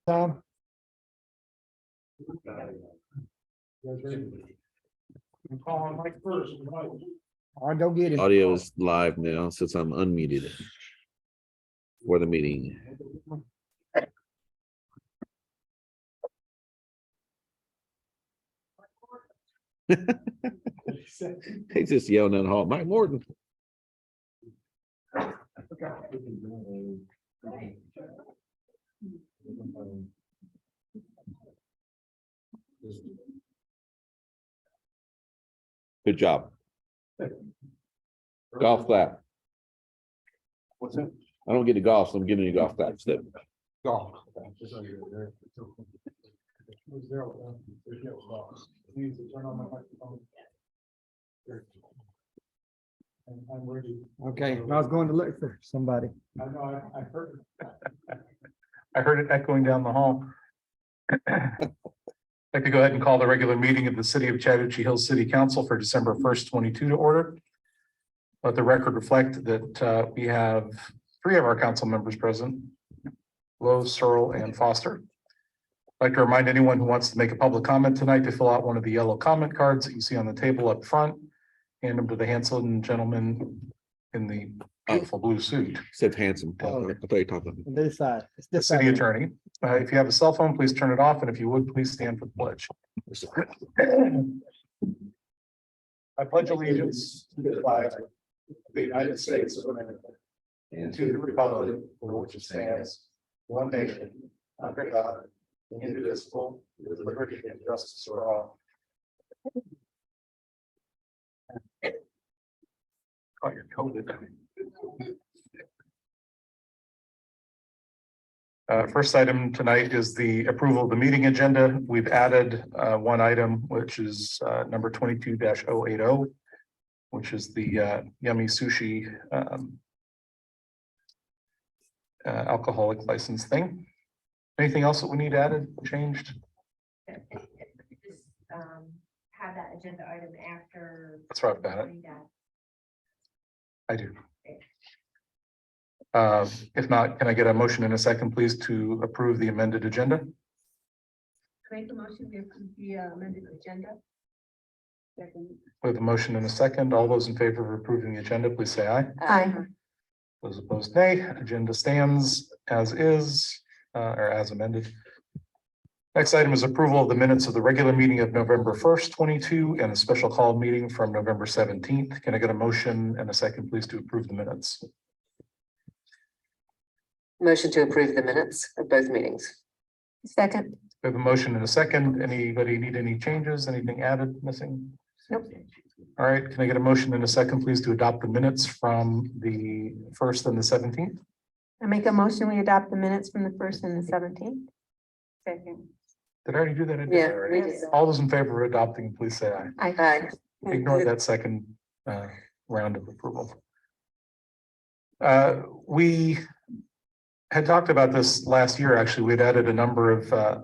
Tom? All right, don't get him. Audio is live now since I'm unmuted for the meeting. He's just yelling down the hall, Mike Morton. Good job. Golf clap. What's that? I don't get to golf, so I'm giving you golf clap instead. Golf. Okay, I was going to look for somebody. I know, I heard it. I heard it echoing down the hall. I'd like to go ahead and call the regular meeting of the City of Chattahoochee Hills City Council for December 1st, 22 to order. Let the record reflect that we have 3 of our council members present, Lowe, Searle, and Foster. I'd like to remind anyone who wants to make a public comment tonight to fill out one of the yellow comment cards that you see on the table up front. Hand them to the handsome gentleman in the beautiful blue suit. Said handsome. I thought you were talking about me. This side. It's The this city side. attorney. If you have a cell phone, please turn it off, and if you would, please stand for the pledge. I pledge allegiance to the flag of the United States of America and to the republic for which it stands, one nation, under God, indivisible, with liberty and justice for all. Oh, you're COVID. First item tonight is the approval of the meeting agenda. We've added one item, which is number 22-080, which is the Yummy Sushi alcoholic license thing. Anything else that we need added, changed? Just have that agenda item after. That's right, I've got it. I do. If not, can I get a motion in a second, please, to approve the amended agenda? Make a motion to approve the amended agenda. Second. With a motion in a second, all those in favor of approving the agenda, please say aye. Aye. Those opposed, nay. Agenda stands as is, or as amended. Next item is approval of the minutes of the regular meeting of November 1st, 22, and the special call meeting from November 17th. Can I get a motion and a second, please, to approve the minutes? Motion to approve the minutes of both meetings. Second. We have a motion and a second. Anybody need any changes? Anything added, missing? Nope. All right, can I get a motion and a second, please, to adopt the minutes from the 1st and the 17th? I make a motion, we adopt the minutes from the 1st and the 17th. Second. Did I already do that? I did Yeah, already. we did. All those in favor of adopting, please say aye. Aye. Ignore that second round of approval. We had talked about this last year. Actually, we'd added a number of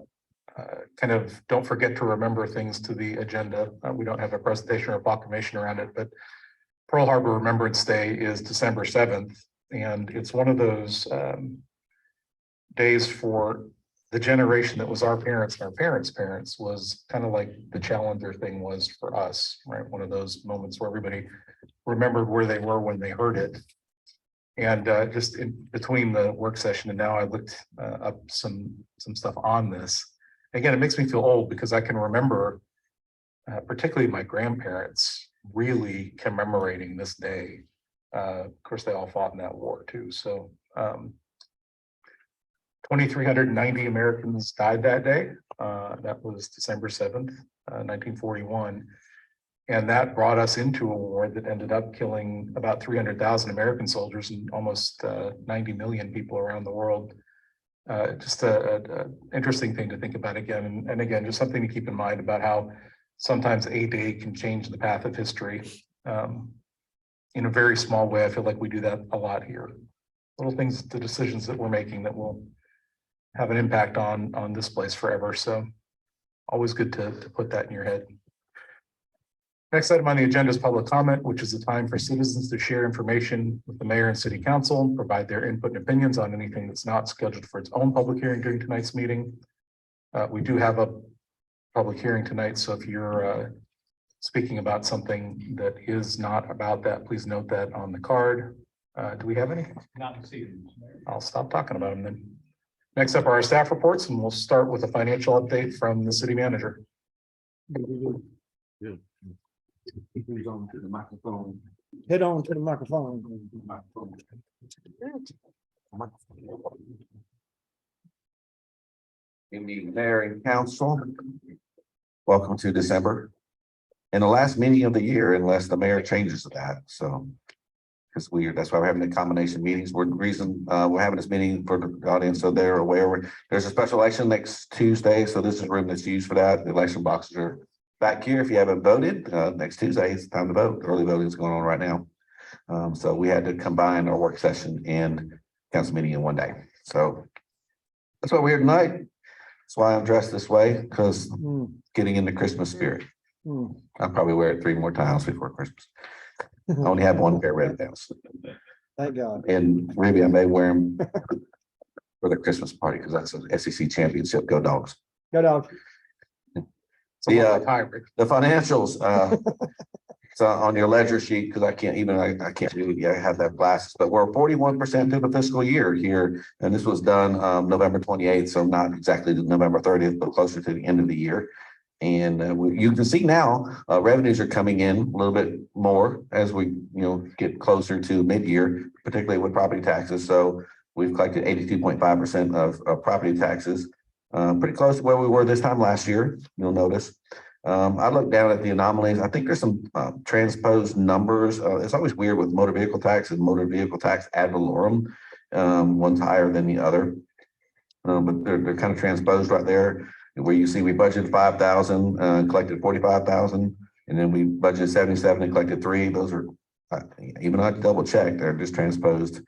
kind of don't forget to remember things to the agenda. We don't have a presentation or a proclamation around it, but Pearl Harbor Remembrance Day is December 7th. And it's one of those days for the generation that was our parents and our parents' parents, was kind of like the Challenger thing was for us, right? One of those moments where everybody remembered where they were when they heard it. And just in between the work session and now, I looked up some stuff on this. Again, it makes me feel old because I can remember, particularly my grandparents, really commemorating this day. Of course, they all fought in that war too. So 2,390 Americans died that day. That was December 7th, 1941. And that brought us into a war that ended up killing about 300,000 American soldiers and almost 90 million people around the world. Just a interesting thing to think about again. And again, just something to keep in mind about how sometimes a day can change the path of history. In a very small way, I feel like we do that a lot here. Little things, the decisions that we're making that will have an impact on this place forever. So always good to put that in your head. Next item on the agenda is public comment, which is the time for citizens to share information with the mayor and city council, and provide their input and opinions on anything that's not scheduled for its own public hearing during tonight's meeting. We do have a public hearing tonight, so if you're speaking about something that is not about that, please note that on the card. Do we have any? Not this evening. I'll stop talking about them then. Next up are our staff reports, and we'll start with a financial update from the city manager. Who's on to the microphone? Head on to the microphone. Good evening, Mayor and Council. Welcome to December. And the last meeting of the year, unless the mayor changes that, so. Because that's why we're having the combination meetings. The reason we're having this meeting for the audience, so they're aware, there's a special election next Tuesday, so this is room that's used for that. The election boxes are back here. If you haven't voted, next Tuesday, it's time to vote. Early voting is going on right now. So we had to combine our work session and council meeting in one day. So that's why we're here tonight. That's why I'm dressed this way, because getting in the Christmas spirit. I'll probably wear it 3 more times before Christmas. I only have one pair of red pants. Thank God. And maybe I may wear them for the Christmas party, because that's an SEC championship. Go Dogs. Go dog. The financials, so on your ledger sheet, because I can't read, I have that glasses, but we're 41% through the fiscal year here. And this was done November 28th, so not exactly November 30th, but closer to the end of the year. And you can see now revenues are coming in a little bit more as we get closer to mid-year, particularly with property taxes. So we've collected 82.5% of property taxes, pretty close to where we were this time last year. You'll notice. I looked down at the anomalies. I think there's some transposed numbers. It's always weird with motor vehicle tax and motor vehicle tax ad valorem. One's higher than the other, but they're kind of transposed right there. Where you see we budgeted 5,000, collected 45,000, and then we budgeted 77 and collected 3. Those are even though I double check, they're just transposed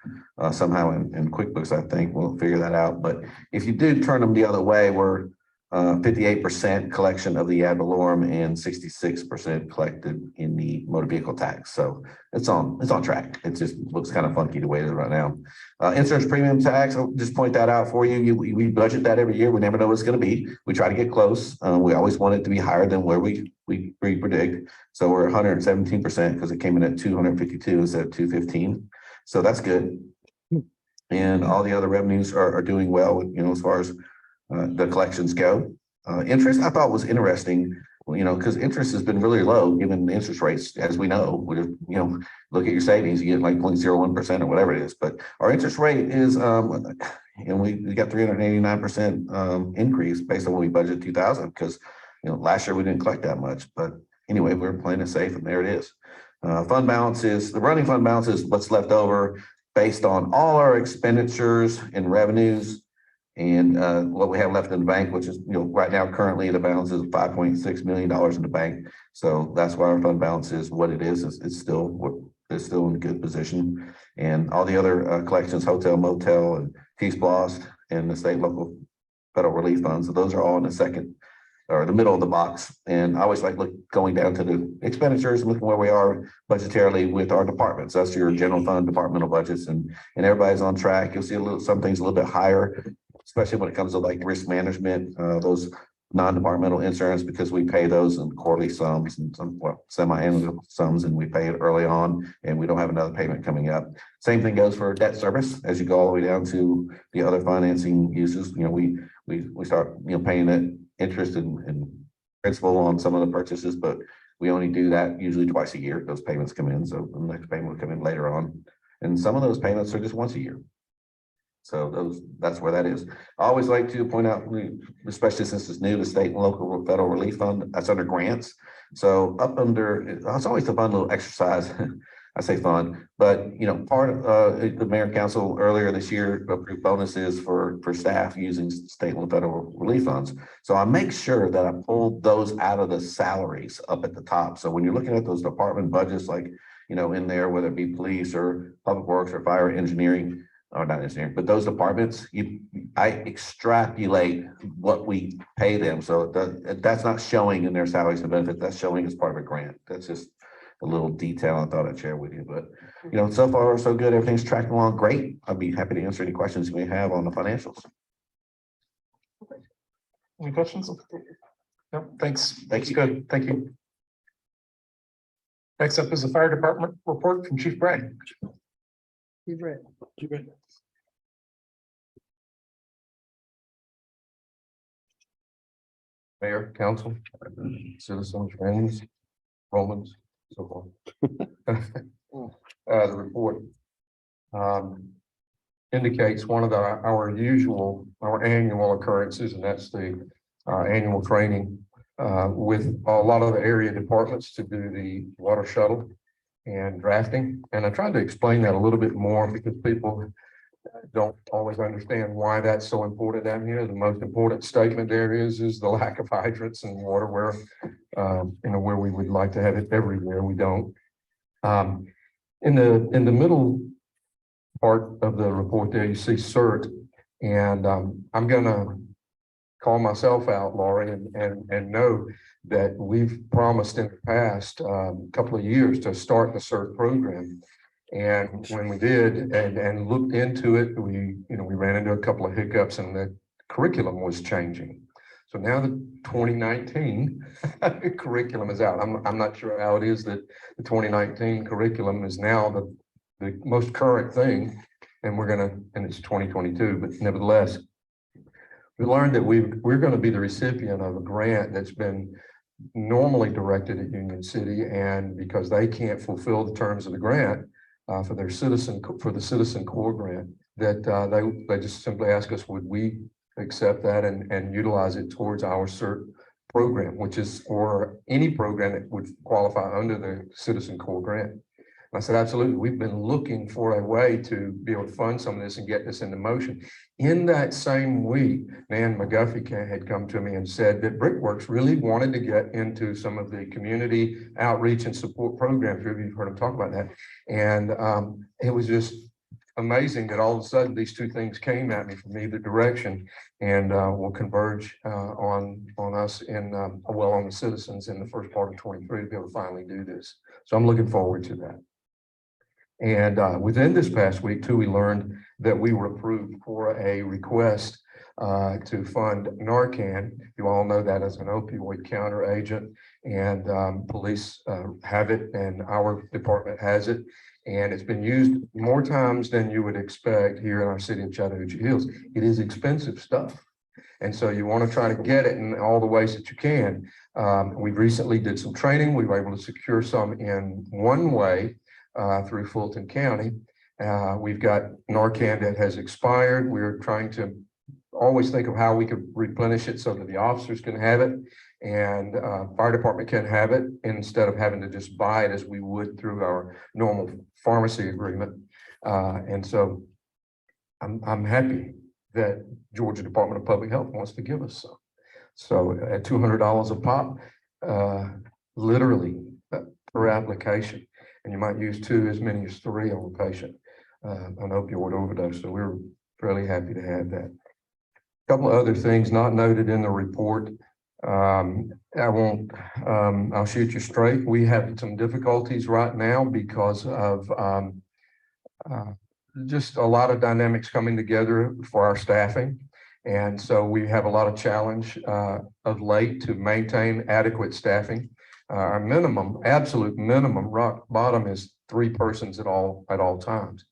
somehow in QuickBooks. I think we'll figure that out. But if you do turn them the other way, we're 58% collection of the ad valorem and 66% collected in the motor vehicle tax. So it's on track. It just looks kind of funky the way it is right now. Insurance premium tax, I'll just point that out for you. We budget that every year. We never know what it's going to be. We try to get close. We always want it to be higher than where we predict. So we're 117% because it came in at 252 instead of 215. So that's good. And all the other revenues are doing well, as far as the collections go. Interest I thought was interesting, because interest has been really low given the interest rates, as we know. Look at your savings, you get like 0.01% or whatever it is. But our interest rate is, and we got 389% increase based on what we budgeted 2000, because last year we didn't collect that much. But anyway, we were playing it safe, and there it is. Fund balances, the running fund balance is what's left over based on all our expenditures and revenues. And what we have left in the bank, which is, right now, currently the balance is $5.6 million in the bank. So that's why our fund balance is what it is. It's still in good position. And all the other collections, hotel, motel, and T-Splost, and the state, local, federal relief funds. So those are all in the second or the middle of the box. And I always like going down to the expenditures and looking where we are budgetarily with our departments. That's your general fund departmental budgets, and everybody's on track. You'll see some things a little bit higher, especially when it comes to like risk management, those non-departmental insurance, because we pay those in quarterly sums and semi-annual sums, and we pay it early on, and we don't have another payment coming up. Same thing goes for debt service. As you go all the way down to the other financing uses, we start paying that interest and principal on some of the purchases, but we only do that usually twice a year. Those payments come in, so the next payment will come in later on, and some of those payments are just once a year. So that's where that is. I always like to point out, especially since it's new, the state and local federal relief fund, that's under grants. So up under, it's always a fun little exercise. I say fun, but part of the mayor and council earlier this year approved bonuses for staff using state and federal relief funds. So I make sure that I pull those out of the salaries up at the top. So when you're looking at those department budgets, like in there, whether it be police or public works or fire engineering, or not engineering, but those departments, I extrapolate what we pay them. So that's not showing in their salaries and benefits. That's showing as part of a grant. That's just a little detail I thought I'd share with you. But, you know, so far so good. Everything's tracking along great. I'd be happy to answer any questions you may have on the financials. Any questions? No, thanks. Thank That's you. good. Thank you. Next up is the fire department report from Chief Bray. Mayor, council, citizens, friends, Romans, so forth. The report indicates one of our annual occurrences, and that's the annual training with a lot of the area departments to do the water shuttle and drafting. And I tried to explain that a little bit more because people don't always understand why that's so important down here. The most important statement there is the lack of hydrants and water where, where we would like to have it everywhere. We don't. In the middle part of the report there, you see CERT, and I'm gonna call myself out, Laurie, and know that we've promised in the past couple of years to start the CERT program. And when we did and looked into it, we ran into a couple of hiccups and the curriculum was changing. So now the 2019 curriculum is out. I'm not sure how it is that the 2019 curriculum is now the most current thing. And it's 2022, but nevertheless, we learned that we're going to be the recipient of a grant that's been normally directed at Union City. And because they can't fulfill the terms of the grant, for the Citizen Corps grant, that they just simply ask us, would we accept that and utilize it towards our CERT program, which is or any program that would qualify under the Citizen Corps grant. And I said, absolutely. We've been looking for a way to be able to fund some of this and get this into motion. In that same week, Nan McGuffey had come to me and said that Brickworks really wanted to get into some of the community outreach and support programs. You've heard him talk about that. And it was just amazing that all of a sudden these two things came at me from either direction and will converge on us on the citizens in the first part of 23 to be able to finally do this. So I'm looking forward to that. And within this past week too, we learned that we were approved for a request to fund Narcan. You all know that as an opioid counter agent, and police have it and our department has it. And it's been used more times than you would expect here in our city of Chattahoochee Hills. It is expensive stuff. And so you want to try to get it in all the ways that you can. We recently did some training. We were able to secure some in one way through Fulton County. We've got Narcan that has expired. We're trying to always think of how we could replenish it so that the officers can have it and fire department can have it instead of having to just buy it as we would through our normal pharmacy agreement. And so I'm happy that Georgia Department of Public Health wants to give us some. So at $200 a pop, literally per application, and you might use as many as 3 on a patient, an opioid overdose. So we're fairly happy to have that. A couple of other things not noted in the report. I'll shoot you straight. We have some difficulties right now because of just a lot of dynamics coming together for our staffing. And so we have a lot of challenge of late to maintain adequate staffing. Our minimum, absolute minimum, rock bottom is 3 persons at all times.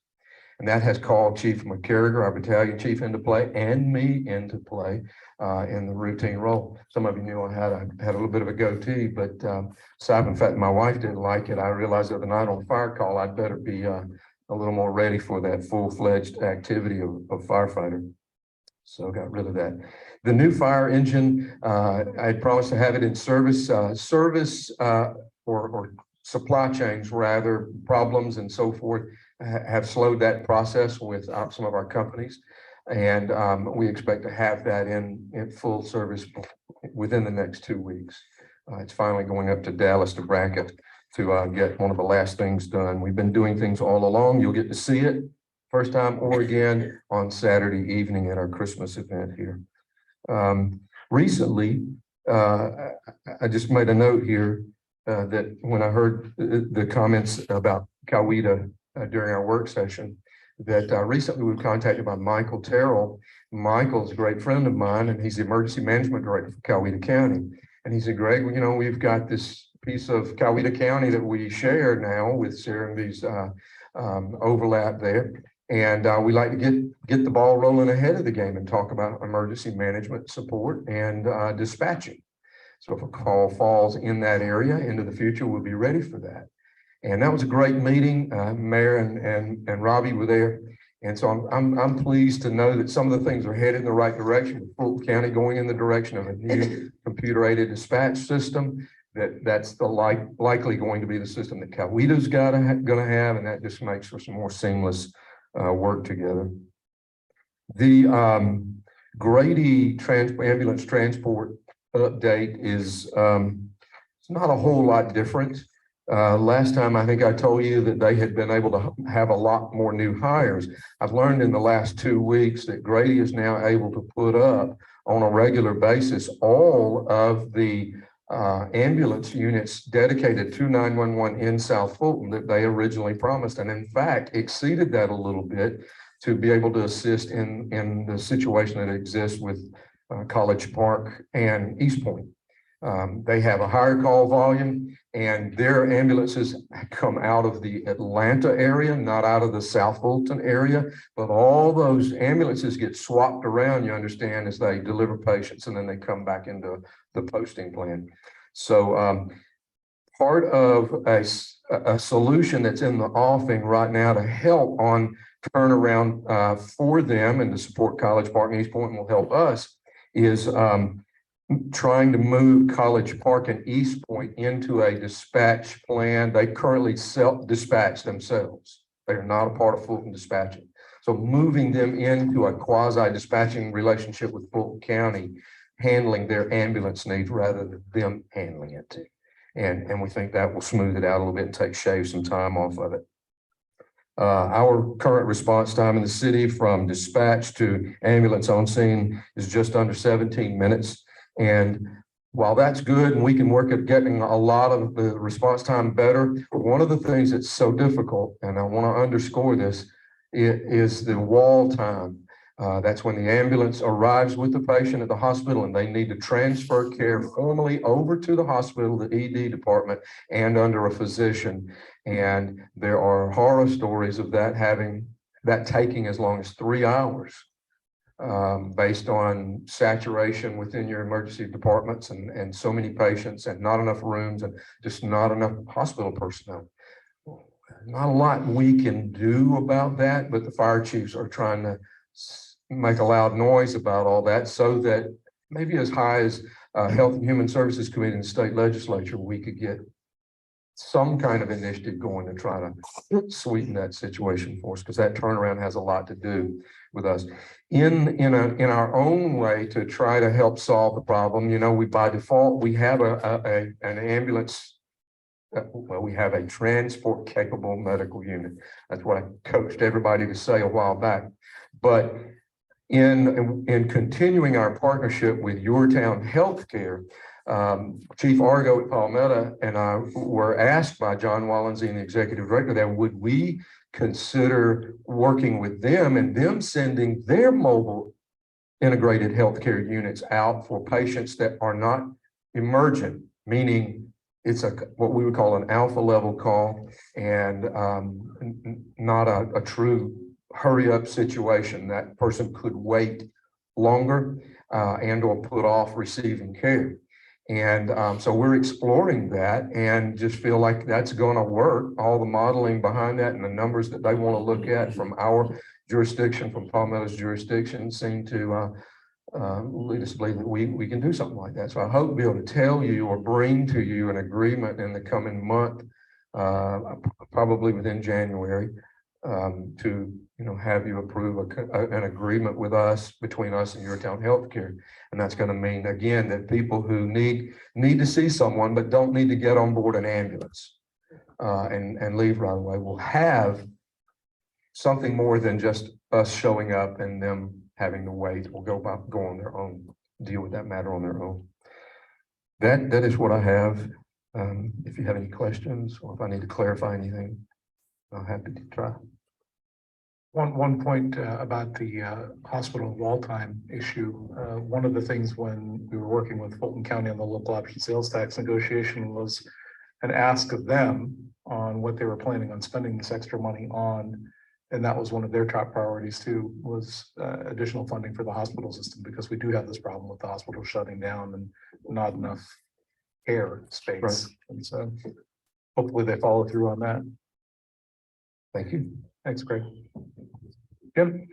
And that has called Chief McCarriger, our battalion chief, into play, and me into play in the routine role. Some of you knew I had a little bit of a goatee, but aside from the fact that my wife didn't like it, I realized the other night on fire call, I'd better be a little more ready for that full-fledged activity of firefighter. So got rid of that. The new fire engine, I promised to have it in service. Or supply chains, rather, problems and so forth have slowed that process with some of our companies. And we expect to have that in full service within the next 2 weeks. It's finally going up to Dallas to Brackett to get one of the last things done. We've been doing things all along. You'll get to see it first time, or again on Saturday evening at our Christmas event here. Recently, I just made a note here that when I heard the comments about Coweta during our work session, that recently we were contacted by Michael Terrell. Michael's a great friend of mine, and he's the emergency management director for Coweta County. And he said, Greg, well, you know, we've got this piece of Coweta County that we share now with sharing these overlap there. And we like to get the ball rolling ahead of the game and talk about emergency management support and dispatching. So if a call falls in that area into the future, we'll be ready for that. And that was a great meeting. Mayor and Robbie were there. And so I'm pleased to know that some of the things are headed in the right direction, with Fulton County going in the direction of a new computer-aided dispatch system. That's the likely going to be the system that Coweta's gonna have, and that just makes for some more seamless work together. The Grady ambulance transport update is it's not a whole lot different. Last time I think I told you that they had been able to have a lot more new hires. I've learned in the last 2 weeks that Grady is now able to put up on a regular basis all of the ambulance units dedicated to 911 in South Fulton that they originally promised, and in fact exceeded that a little bit to be able to assist in the situation that exists with College Park and East Point. They have a higher call volume, and their ambulances come out of the Atlanta area, not out of the South Fulton area, but all those ambulances get swapped around, you understand, as they deliver patients, and then they come back into the posting plan. So part of a solution that's in the offing right now to help on turnaround for them and to support College Park and East Point will help us is trying to move College Park and East Point into a dispatch plan. They currently self-dispatch themselves. They are not a part of Fulton dispatching. So moving them into a quasi-dispatching relationship with Fulton County, handling their ambulance needs rather than them handling it. And we think that will smooth it out a little bit and shave some time off of it. Our current response time in the city from dispatch to ambulance on scene is just under 17 minutes. And while that's good and we can work at getting a lot of the response time better, one of the things that's so difficult, and I want to underscore this, is the wall time. That's when the ambulance arrives with the patient at the hospital and they need to transfer care formally over to the hospital, the ED department, and under a physician. And there are horror stories of that taking as long as 3 hours. Based on saturation within your emergency departments and so many patients and not enough rooms and just not enough hospital personnel. Not a lot we can do about that, but the fire chiefs are trying to make a loud noise about all that so that maybe as high as Health and Human Services Committee and the state legislature, we could get some kind of initiative going to try to sweeten that situation for us, because that turnaround has a lot to do with us in our own way to try to help solve the problem. You know, by default we have an ambulance. Well, we have a transport capable medical unit. That's what I coached everybody to say a while back. But in continuing our partnership with Your Town Healthcare, Chief Argo at Palmetto and I were asked by John Wallenstein, the executive director, that would we consider working with them and them sending their mobile integrated healthcare units out for patients that are not emergent, meaning it's what we would call an alpha level call and not a true hurry up situation. That person could wait longer and or put off receiving care. And so we're exploring that and just feel like that's going to work. All the modeling behind that and the numbers that they want to look at from our jurisdiction, from Palmetto's jurisdiction, seem to lead us to believe that we can do something like that. So I hope to be able to tell you or bring to you an agreement in the coming month, probably within January, to have you approve an agreement with us, between us and Your Town Healthcare. And that's going to mean, again, that people who need to see someone but don't need to get on board an ambulance and leave right away will have something more than just us showing up and them having to wait or go on their own, deal with that matter on their own. That is what I have. If you have any questions or if I need to clarify anything, I'm happy to try. One point about the hospital wall time issue. One of the things when we were working with Fulton County on the local option sales tax negotiation was an ask of them on what they were planning on spending this extra money on. And that was one of their top priorities too, was additional funding for the hospital system, because we do have this problem with the hospital shutting down and not enough air space. Right. And so hopefully they follow through on that. Thank you. Thanks, Greg. Jim?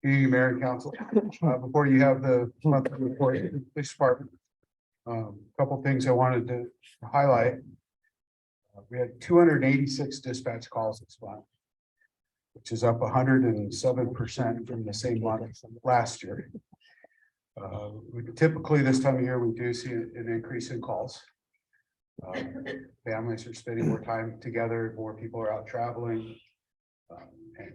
You, Mayor and Council, before you have the monthly report, of the Police Department. Couple things I wanted to highlight. We had 286 dispatch calls this month, which is up 107% from the same month last year. Typically this time of year, we do see an increase in calls. Families are spending more time together, more people are out traveling.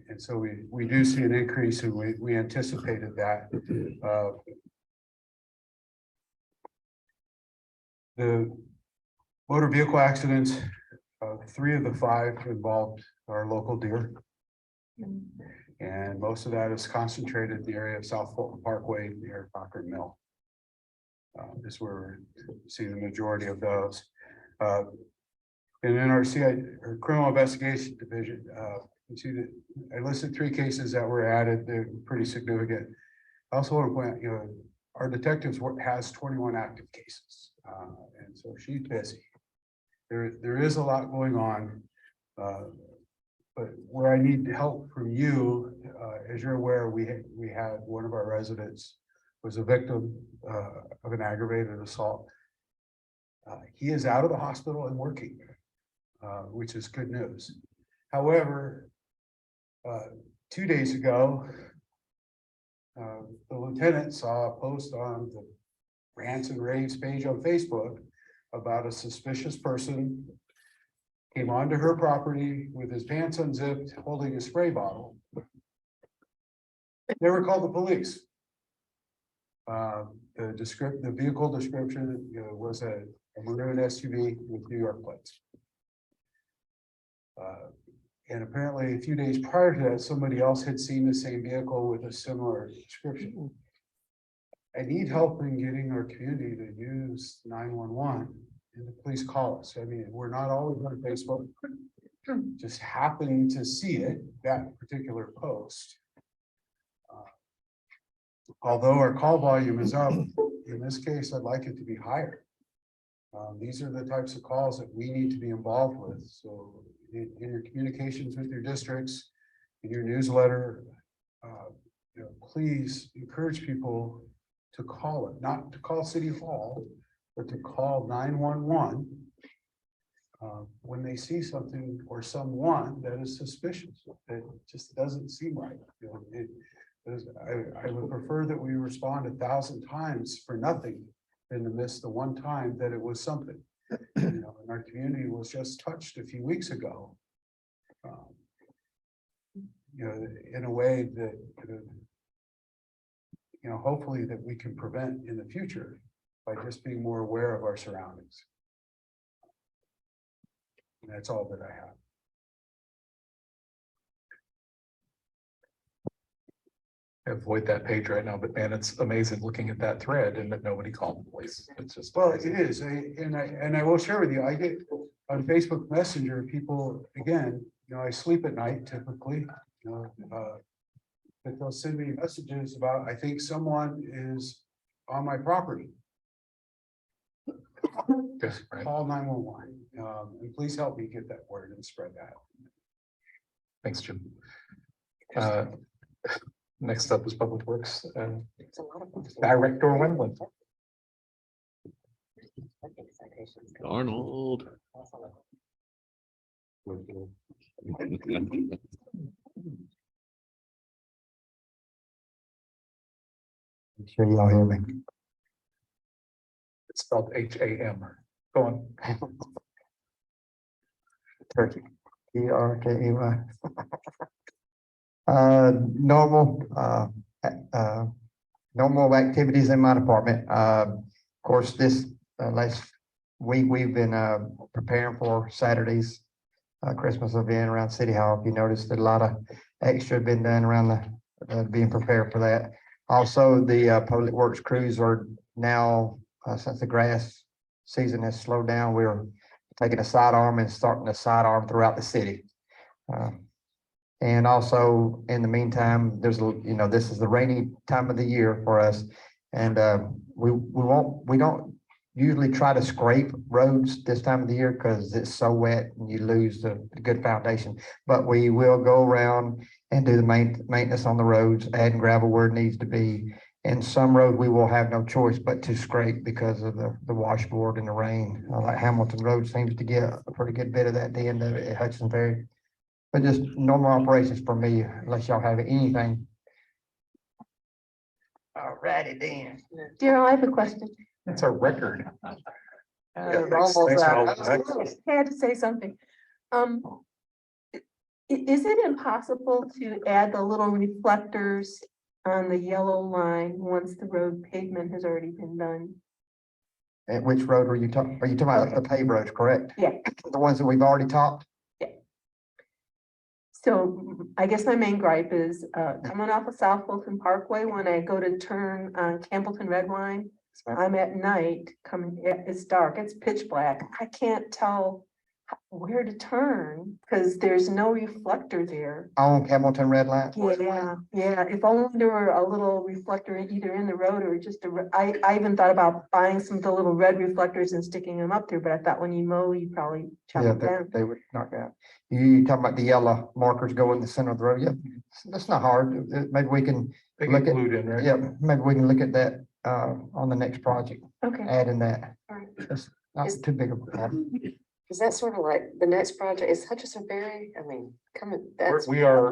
And so we do see an increase, and we anticipated that. The motor vehicle accidents, 3 of the 5 involved our local deer. And most of that is concentrated in the area of South Fulton Parkway near Concord Mill. Is where we're seeing the majority of those. And in our CI, or Criminal Investigation Division, you see that I listed 3 cases that were added. They're pretty significant. I also want to point out, our detectives has 21 active cases, and so she's busy. There is a lot going on, but where I need help from you, as you're aware, we had one of our residents was a victim of an aggravated assault. He is out of the hospital and working, which is good news. However, 2 days ago, the lieutenant saw a post on the Rants and Raves page on Facebook about a suspicious person came onto her property with his pants unzipped, holding a spray bottle. Never called the police. The vehicle description, was a maroon SUV with New York plates. And apparently a few days prior to that, somebody else had seen the same vehicle with a similar description. I need help in getting our community to use 911 and the police call us. I mean, we're not always on Facebook. Just happening to see it, that particular post. Although our call volume is up, in this case, I'd like it to be higher. These are the types of calls that we need to be involved with. So in your communications with your districts, in your newsletter, please encourage people to call it, not to call City Hall, but to call 911 when they see something or someone that is suspicious. It just doesn't seem right. I would prefer that we respond 1,000 times for nothing than to miss the one time that it was something. And our community was just touched a few weeks ago. In a way that hopefully that we can prevent in the future by just being more aware of our surroundings. And that's all that I have. Avoid that page right now, but man, it's amazing looking at that thread and that nobody called the police. It's just. Well, it is, and I will share with you, I get on Facebook Messenger, people, again, I sleep at night typically, but they'll send me messages about, I think someone is on my property. Yes, right. Call 911, and please help me get that word and spread that. Thanks, Jim. Next up is Public Works It's a lot of books. Director Wendland. Arnold. Sure y'all hear me. It's spelled H-A-M. Go on. Turkey, Turkey. Normal, normal activities in my department. Of course, this last week, we've been preparing for Saturday's Christmas event around City Hall. If you noticed, a lot of extra been done around the being prepared for that. Also, the public works crews are now, since the grass season has slowed down, we're taking a sidearm and starting a sidearm throughout the city. And also, in the meantime, there's, this is the rainy time of the year for us. And we don't usually try to scrape roads this time of the year because it's so wet and you lose the good foundation. But we will go around and do the maintenance on the roads, adding gravel where it needs to be. And some road we will have no choice but to scrape because of the washboard and the rain. Like Hamilton Road seems to get a pretty good bit of that at the end of it at Hudson Ferry. But just normal operations for me, unless y'all have anything. All righty then. Daryl, I have a question. That's a record. Almost thanks for out. all that. I had to say something. Is it impossible to add the little reflectors on the yellow line once the road pavement has already been done? At which road are you talking? Are you talking about the paved roads, correct? Yeah. The ones that we've already topped? So I guess my main gripe is coming off of South Fulton Parkway, when I go to turn on Campbellton Red Wine, I'm at night coming, it's dark, it's pitch black. I can't tell where to turn because there's no reflector there. On Hamilton Red Line? Yeah. If only there were a little reflector either in the road or just I even thought about buying some of the little red reflectors and sticking them up there, but I thought when you mow, you probably chop Yeah, them down. they would knock out. You talking about the yellow markers go in the center of the road? Yeah, that's not hard. Maybe we can, They Look get at- glued in, right? yeah, maybe we can look at that on the next project, Okay. adding that. Alright. That's not Is- too big of a problem. Is that sort of like the next project? Is Hutchinson Ferry? I mean, coming, that's. We are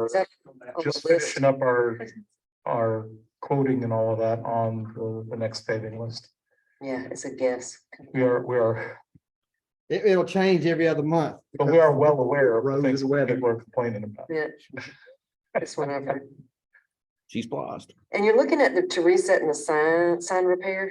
Is that on just the list? finishing up our quoting and all of that on the next paving list. Yeah, it's a guess. We are, It'll change every other month. but we are well aware of the Roads things and weather. people are complaining about. Yeah. This one over. She's lost. And you're looking at to reset and the sign repair?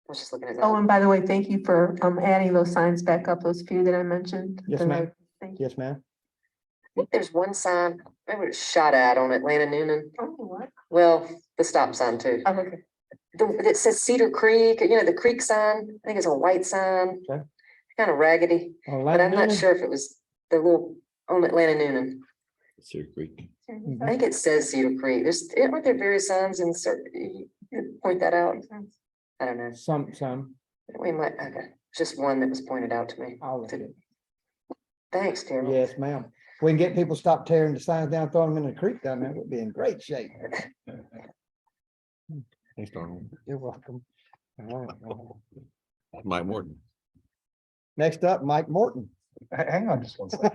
I was just looking at Oh, that. and by the way, thank you for adding those signs back up, those few that I mentioned. Yes, The- ma'am. Thank you. Yes, ma'am. I think there's one sign, maybe it's shot at on Atlanta Noonan. Oh, what? Well, the stop sign too. Oh, okay. It says Cedar Creek, the creek sign. I think it's a white sign. Okay. Kind of raggedy, Oh, but I'm not Noonan? sure if it was the little on Atlanta Noonan. Cedar Creek. I think it says Cedar Creek. Aren't there various signs in certain, you could point that out? I don't know. Some. We might, okay, just one that was pointed out to me. I'll look at it. Thanks, Terry. Yes, ma'am. If we can get people to stop tearing the signs down, throwing them in the creek down there, we'll be in great shape. Thanks, Donald. You're welcome. All right. Mike Morton. Next up, Mike Morton. Hang on just one second.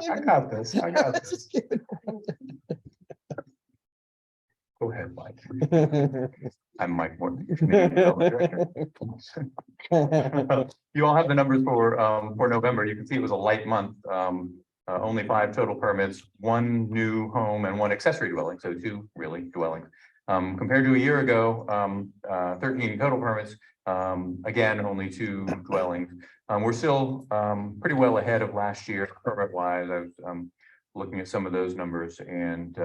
I got this. I got this. Go ahead, Mike. I'm Mike Morton. Community Development Director. You all have the numbers for November. You can see it was a light month. Only 5 total permits, 1 new home and 1 accessory dwelling, so 2 really dwellings. Compared to a year ago, 13 total permits, again, only 2 dwellings. We're still pretty well ahead of last year permit wise. I was looking at some of those numbers, and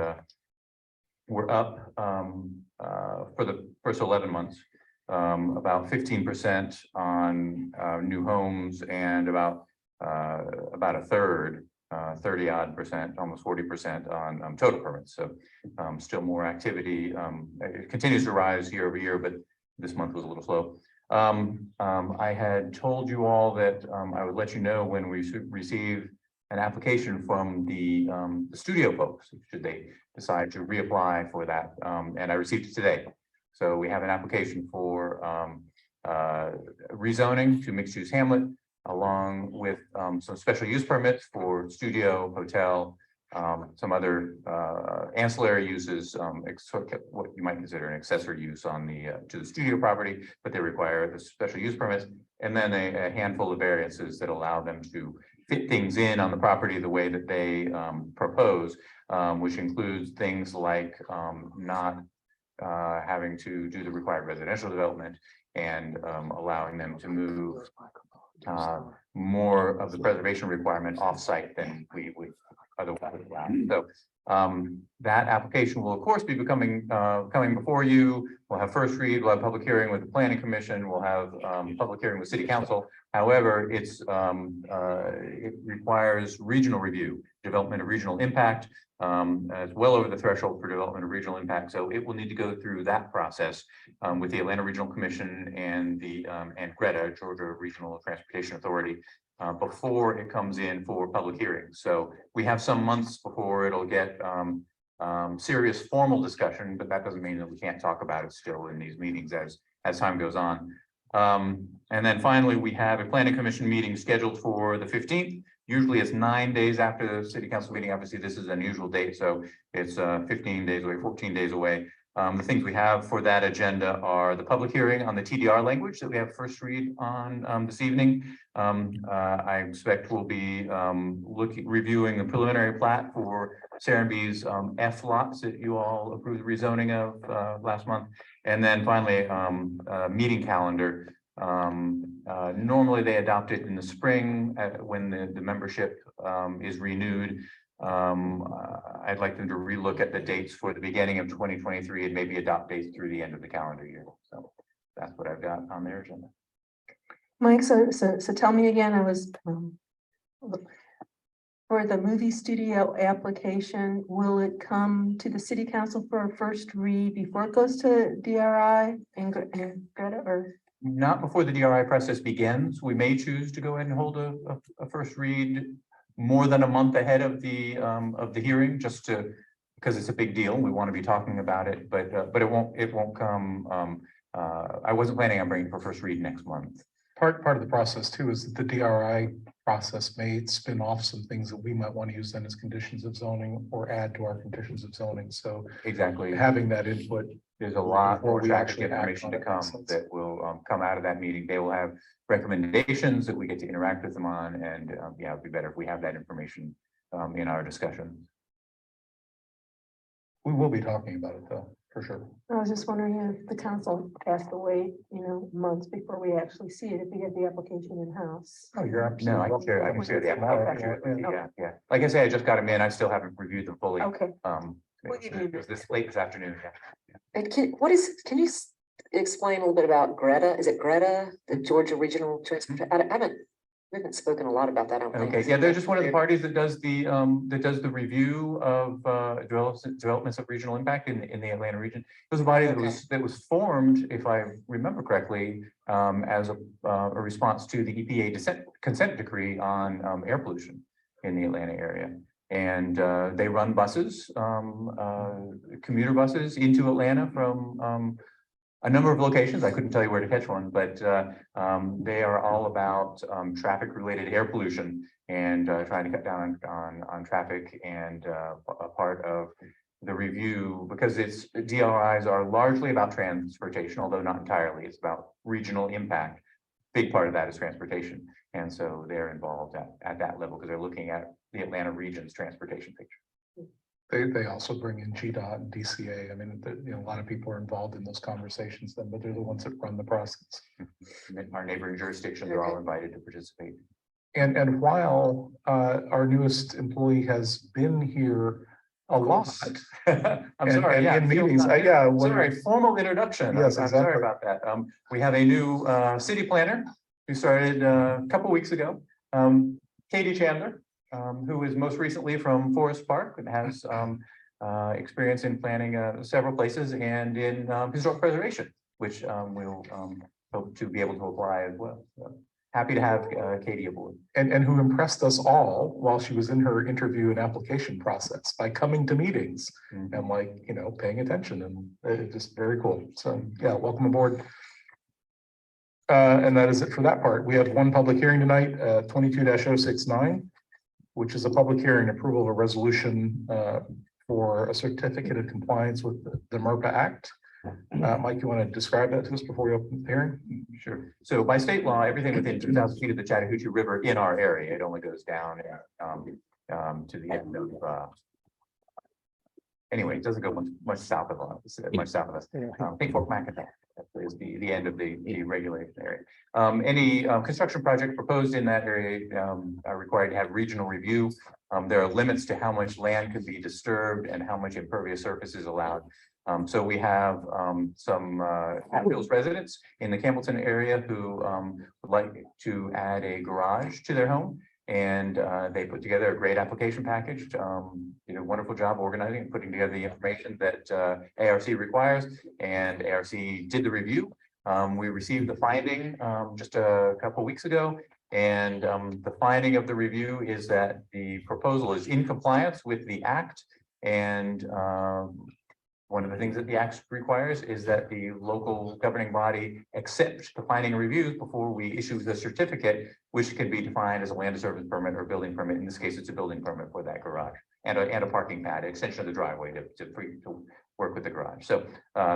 we're up for the first 11 months, about 15% on new homes and about a third, 30 odd percent, almost 40% on total permits. So still more activity. It continues to rise year over year, but this month was a little slow. I had told you all that I would let you know when we receive an application from the studio folks, should they decide to reapply for that. And I received it today. So we have an application for rezoning to mixed use hamlet, along with some special use permits for studio, hotel, some other ancillary uses, what you might consider an accessory use on the to the studio property, but they require the special use permits, and then a handful of variances that allow them to fit things in on the property the way that they propose, which includes things like not having to do the required residential development and allowing them to move more of the preservation requirement off-site than we would otherwise allow. So that application will of course be coming before you. We'll have first read, we'll have public hearing with the planning commission, we'll have public hearing with city council. However, it requires regional review, development of regional impact, as well over the threshold for development of regional impact. So it will need to go through that process with the Atlanta Regional Commission and the and GRETA, Georgia Regional Transportation Authority, before it comes in for public hearing. So we have some months before it'll get serious formal discussion, but that doesn't mean that we can't talk about it still in these meetings as time goes on. And then finally, we have a planning commission meeting scheduled for the 15th. Usually it's 9 days after the city council meeting. Obviously, this is an unusual date, so it's 15 days away, 14 days away. The things we have for that agenda are the public hearing on the TDR language that we have first read on this evening. I expect we'll be reviewing the preliminary plat for Serenbe's F lots that you all approved the rezoning of last month. And then finally, meeting calendar. Normally they adopt it in the spring when the membership is renewed. I'd like them to relook at the dates for the beginning of 2023 and maybe adopt dates through the end of the calendar year. So that's what I've got on their agenda. Mike, so tell me again, I was for the movie studio application, will it come to the city council for a first read before it goes to DRI and Greta, or? Not before the DRI process begins. We may choose to go ahead and hold a first read more than a month ahead of the hearing, just to, because it's a big deal. We want to be talking about it, but it won't come. I wasn't planning on bringing it for first read next month. Part of the process too is that the DRI process may spin off some things that we might want to use then as conditions of zoning or add to our conditions of zoning. So Exactly. having that input. There's a lot before more we traffic actually act information on to it, come makes sense. that will come out of that meeting. They will have recommendations that we get to interact with them on, and yeah, it'd be better if we have that information in our discussions. We will be talking about it though, for sure. I was just wondering if the council has to wait, months before we actually see it, if we get the application in-house. Oh, you're No, I absolutely. can share the application. Yeah. Like I say, I just got them in. I still haven't reviewed them fully. Okay. It was this late this afternoon. Yeah. And can you explain a little bit about GRETA? Is it GRETA, the Georgia Regional Transportation? We haven't spoken a lot. About that. I don't think. Okay, yeah, they're just one of the parties that does the review of developments of regional impact in the Atlanta region. It was a body that was formed, if I remember correctly, as a response to the EPA consent decree on air pollution in the Atlanta area. And they run buses, commuter buses into Atlanta from a number of locations. I couldn't tell you where to catch one, but they are all about traffic-related air pollution and trying to cut down on traffic. And a part of the review, because DRIs are largely about transportation, although not entirely. It's about regional impact. Big part of that is transportation. And so they're involved at that level because they're looking at the Atlanta region's transportation picture. They also bring in GDOT and DCA. I mean, a lot of people are involved in those conversations then, but they're the ones that run the process. Our neighboring jurisdictions are all invited to participate. And while our newest employee has been here a lot. I'm sorry. And Yeah, in meetings, when- sorry, formal introduction. Yes, I'm sorry exactly. about that. We have a new city planner who started a couple weeks ago, Katie Chandler, who is most recently from Forest Park and has experience in planning several places and in historic preservation, which we'll hope to be able to apply as well. So happy to have Katie aboard. And who impressed us all while she was in her interview and application process by coming to meetings and paying attention, and it's just very cool. So yeah, welcome aboard. And that is it for that part. We have one public hearing tonight, 22-069. which is a public hearing approval of a resolution for a certificate of compliance with the MERPA Act. Mike, you want to describe that to us before we open the hearing? Sure. So by state law, everything within 2,000 feet of the Chattahoochee River in our area, it only goes down to the end of. Anyway, it doesn't go much south of us. Much south of us. I think Fort McIntyre is the end of the regulation area. Any construction project proposed in that area are required to have regional review. There are limits to how much land can be disturbed and how much impervious surface is allowed. So we have some Hatfields residents in the Campbellton area who would like to add a garage to their home. And they put together a great application package, did a wonderful job organizing and putting together the information that ARC requires, and ARC did the review. We received the finding just a couple of weeks ago, and the finding of the review is that the proposal is in compliance with the Act, and one of the things that the Act requires is that the local governing body accept the finding and reviews before we issue the certificate, which can be defined as a land disturbance permit or building permit. In this case, it's a building permit for that garage and a parking pad, extension of the driveway to work with the garage. So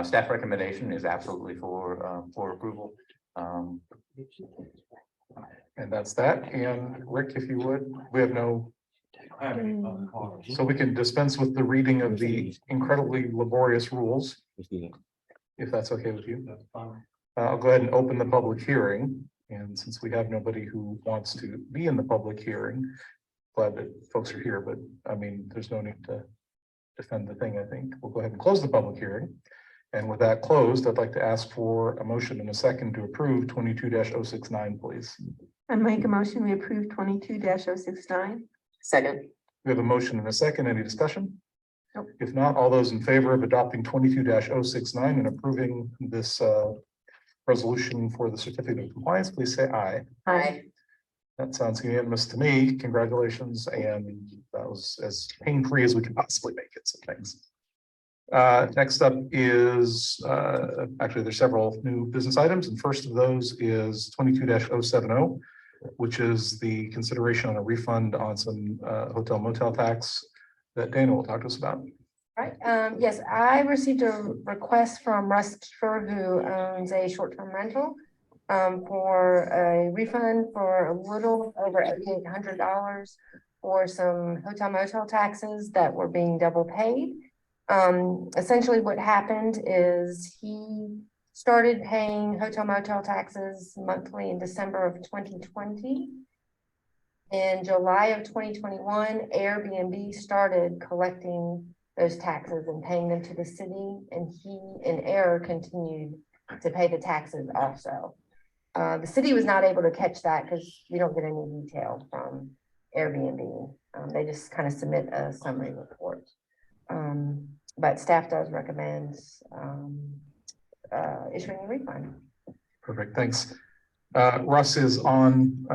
staff recommendation is absolutely for approval. And that's that. And Rick, if you would, we have no. So we can dispense with the reading of the incredibly laborious rules, if that's okay with you. I'll go ahead and open the public hearing. And since we have nobody who wants to be in the public hearing, glad that folks are here, but I mean, there's no need to defend the thing. I think we'll go ahead and close the public hearing. And with that closed, I'd like to ask for a motion and a second to approve 22-069, please. I make a motion, we approve 22-069. Second. We have a motion and a second. Any discussion? Nope. If not, all those in favor of adopting 22-069 and approving this resolution for the certificate of compliance, please say aye. Aye. That sounds unanimous to me. Congratulations. And that was as pain-free as we could possibly make it. So thanks. Next up is actually there's several new business items, and first of those is 22-070. Which is the consideration on a refund on some hotel motel tax that Dana will talk to us about. Right, yes, I received a request from Russ Kiefer, who owns a short-term rental, for a refund for a little over $8,800 for some hotel motel taxes that were being double paid. Essentially what happened is he started paying hotel motel taxes monthly in December of 2020. In July of 2021, Airbnb started collecting those taxes and paying them to the city, and he in error continued to pay the taxes also. The city was not able to catch that because we don't get any detail from Airbnb. They just kind of submit a summary report. But staff does recommend issuing a refund. Perfect, thanks. Russ is on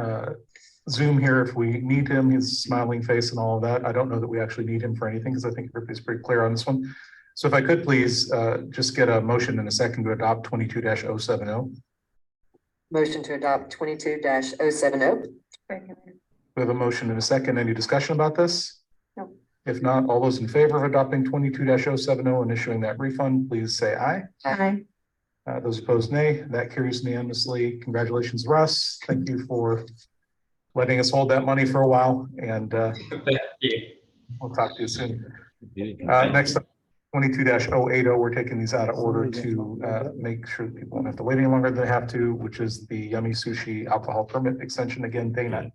Zoom here if we need him. His smiling face and all of that. I don't know that we actually need him for anything because I think everybody's pretty clear on this one. So if I could please just get a motion and a second to adopt 22-070. Motion to adopt 22-070. We have a motion and a second. Any discussion about this? No. If not, all those in favor of adopting 22-070 and issuing that refund, please say aye. Aye. Those opposed, nay. That carries unanimously. Congratulations, Russ. Thank you for letting us hold that money for a while, and we'll talk to you soon. Next up, 22-080. We're taking these out of order to make sure that people don't have to wait any longer than they have to, which is the Yummy Sushi alcohol permit extension. Again, Dana.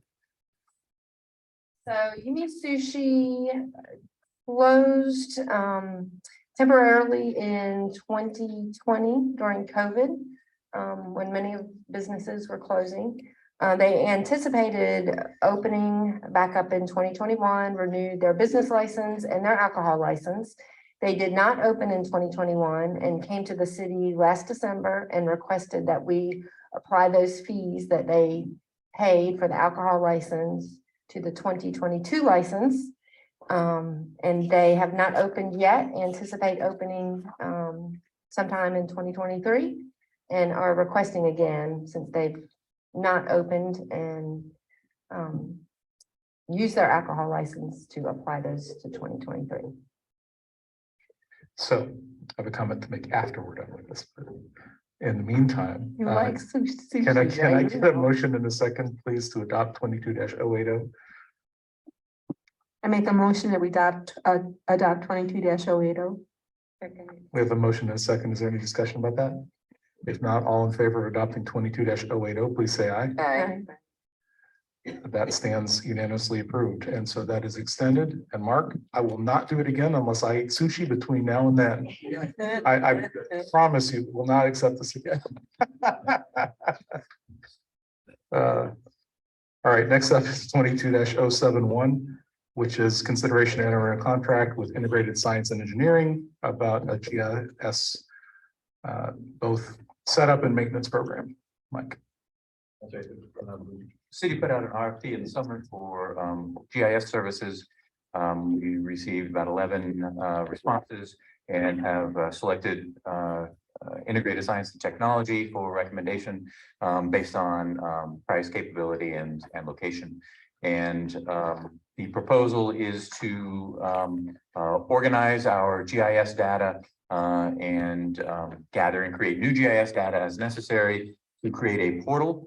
So Yumi Sushi closed temporarily in 2020 during COVID, when many businesses were closing. They anticipated opening back up in 2021, renewed their business license and their alcohol license. They did not open in 2021 and came to the city last December and requested that we apply those fees that they paid for the alcohol license to the 2022 license. And they have not opened yet, anticipate opening sometime in 2023, and are requesting again since they've not opened and use their alcohol license to apply those to 2023. So I have a comment to make after we're done with this. But in the meantime, You like sushi. can I right? get a motion in a second, please, to adopt 22-080? I make a motion that we adopt 22-080. We have a motion and a second. Is there any discussion about that? If not, all in favor of adopting 22-080, please say aye. Aye. That stands unanimously approved. And so that is extended. And Mark, I will not do it again unless I eat sushi between now and then. I promise you will not accept this again. All right, next up is 22-071, which is consideration to enter a contract with Integrated Science and Engineering about a GIS both setup and maintenance program. Mike. City put out an RFP in the summer for GIS services. We received about 11 responses and have selected Integrated Science and Technology for recommendation based on price, capability, and location. And the proposal is to organize our GIS data and gather and create new GIS data as necessary to create a portal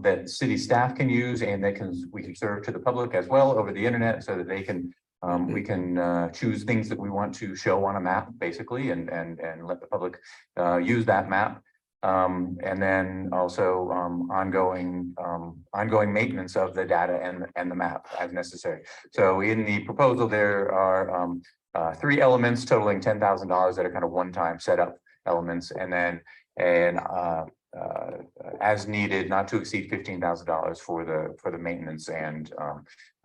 that city staff can use and that we can serve to the public as well over the internet so that they can we can choose things that we want to show on a map basically and let the public use that map. And then also ongoing maintenance of the data and the map as necessary. So in the proposal, there are 3 elements totaling $10,000 that are kind of one-time setup elements, and then as needed, not to exceed $15,000 for the maintenance and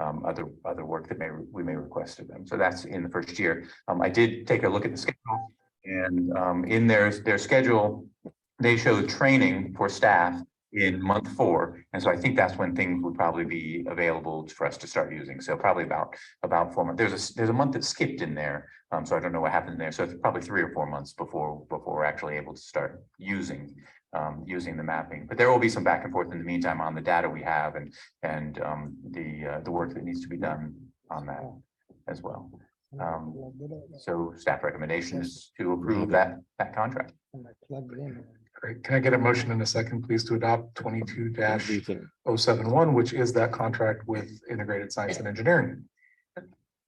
other work that we may request of them. So that's in the first year. I did take a look at the schedule, and in their schedule, they showed training for staff in month 4, and so I think that's when things would probably be available for us to start using. So probably about 4 months. There's a month that skipped in there, so I don't know what happened there. So it's probably 3 or 4 months before we're actually able to start using the mapping. But there will be some back and forth in the meantime on the data we have and the work that needs to be done on that as well. So staff recommendation is to approve that contract. Great. Can I get a motion in a second, please, to adopt 22-071, which is that contract with Integrated Science and Engineering?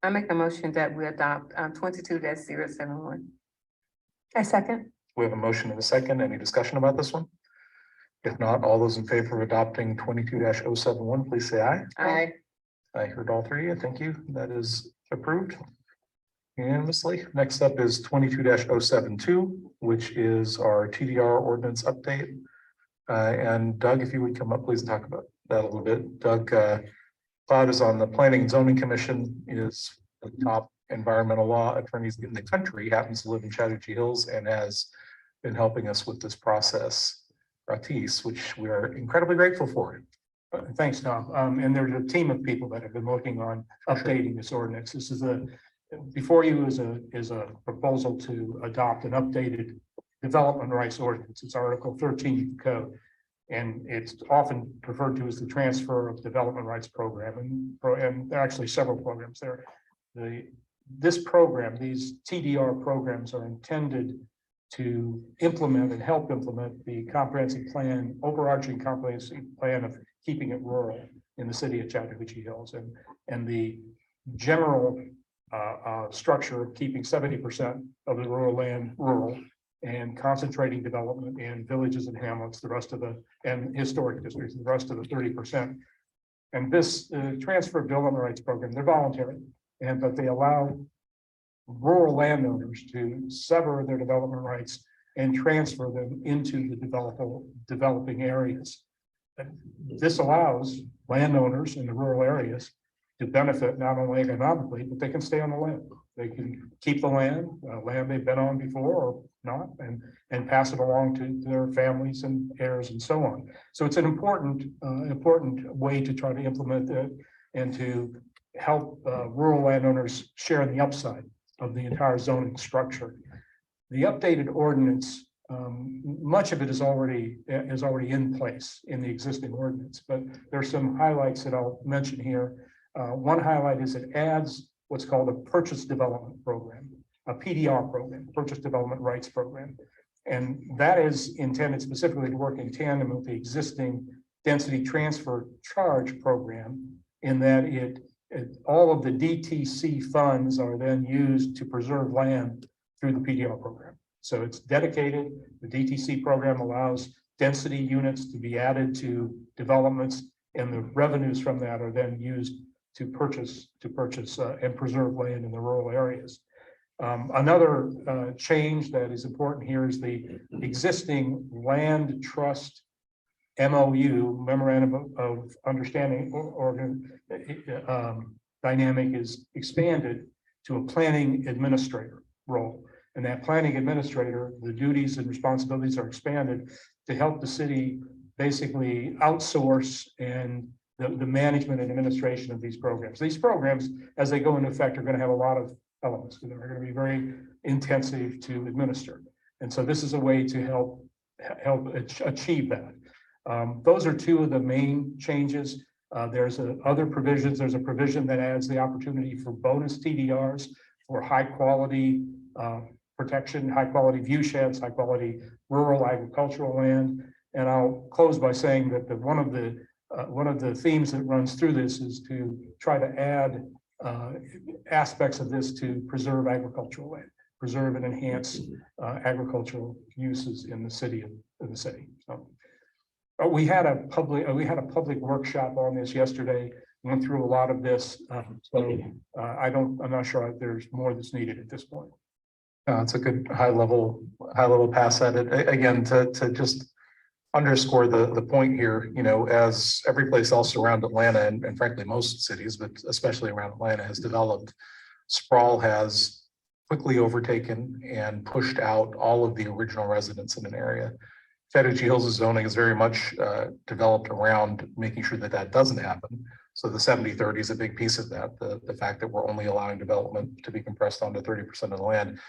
I make a motion that we adopt 22-071. I second. We have a motion and a second. Any discussion about this one? If not, all those in favor of adopting 22-071, please say aye. Aye. I heard all 3. Thank you. That is approved unanimously. Next up is 22-072, which is our TDR ordinance update. And Doug, if you would come up, please, and talk about that a little bit. Doug Cloud is on the Planning and Zoning Commission, is the top environmental law attorneys in the country, happens to live in Chattahoochee Hills, and has been helping us with this process, Ratis, which we are incredibly grateful for. Thanks, Tom. And there's a team of people that have been working on updating this ordinance. This is before you is a proposal to adopt an updated development rights ordinance. It's Article 13 of the code. And it's often referred to as the transfer of development rights program. And there are actually several programs there. This program, these TDR programs, are intended to implement and help implement the comprehensive plan, overarching comprehensive plan of keeping it rural in the city of Chattahoochee Hills, and the general structure of keeping 70% of the rural land rural and concentrating development in villages and hamlets, the rest of and historic districts, the rest of the 30%. And this transfer of development rights program, they're voluntary, but they allow rural landowners to sever their development rights and transfer them into the developing areas. And this allows landowners in the rural areas to benefit not only economically, but they can stay on the land. They can keep the land they've been on before or not, and pass it along to their families and heirs and so on. So it's an important way to try to implement that and to help rural landowners share in the upside of the entire zoning structure. The updated ordinance, much of it is already in place in the existing ordinance, but there's some highlights that I'll mention here. One highlight is it adds what's called a purchase development program, a PDR program, purchase development rights program. And that is intended specifically to work in tandem with the existing density transfer charge program, in that all of the DTC funds are then used to preserve land through the PDR program. So it's dedicated. The DTC program allows density units to be added to developments, and the revenues from that are then used to purchase and preserve land in the rural areas. Another change that is important here is the existing land trust MOU, memorandum of understanding dynamic, is expanded to a planning administrator role. And that planning administrator, the duties and responsibilities are expanded to help the city basically outsource and the management and administration of these programs. These programs, as they go into effect, are going to have a lot of elements. They're going to be very intensive to administer. And so this is a way to help achieve that. Those are two of the main changes. There's other provisions. There's a provision that adds the opportunity for bonus TDRs for high quality protection, high quality view sheds, high quality rural agricultural land. And I'll close by saying that one of the themes that runs through this is to try to add aspects of this to preserve agricultural land, preserve and enhance agricultural uses in the city. So, we had a public workshop on this yesterday. Went through a lot of this. I'm not sure if there's more that's needed at this point. It's a good high level pass at it. Again, to just underscore the point here, as every place else around Atlanta and frankly, most cities, but especially around Atlanta has developed, sprawl has quickly overtaken and pushed out all of the original residents in an area. Chattahoochee Hills zoning is very much developed around making sure that doesn't happen. So the 70-30 is a big piece of that. The fact that we're only allowing development to be compressed onto 30% of the land.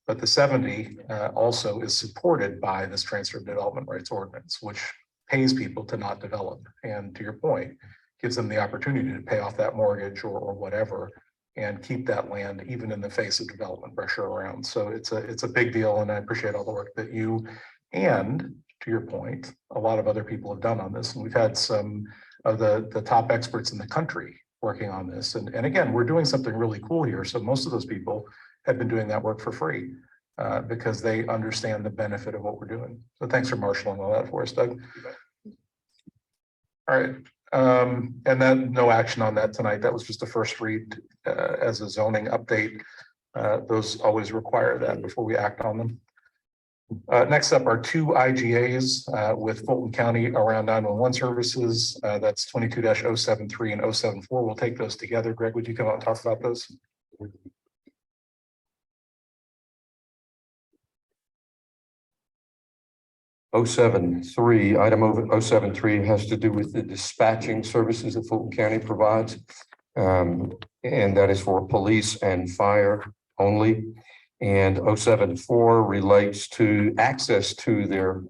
But the 70 also is supported by this transfer of development rights ordinance, which pays people to not develop. And to your point, gives them the opportunity to pay off that mortgage or whatever, and keep that land even in the face of development pressure around. So it's a big deal, and I appreciate all the work that you and, to your point, a lot of other people have done on this. And we've had some of the top experts in the country working on this. And again, we're doing something really cool here. So most of those people have been doing that work for free because they understand the benefit of what we're doing. So thanks for marshaling all that for us, Doug. All right. And then no action on that tonight. That was just a first read as a zoning update. Those always require that before we act on them. Next up are two IGAs with Fulton County around 911 services. That's 22-073 and 074. We'll take those together. Greg, would you come out and talk about those? 073, item over 073 has to do with the dispatching services that Fulton County provides. And that is for police and fire only. And 074 relates to access to their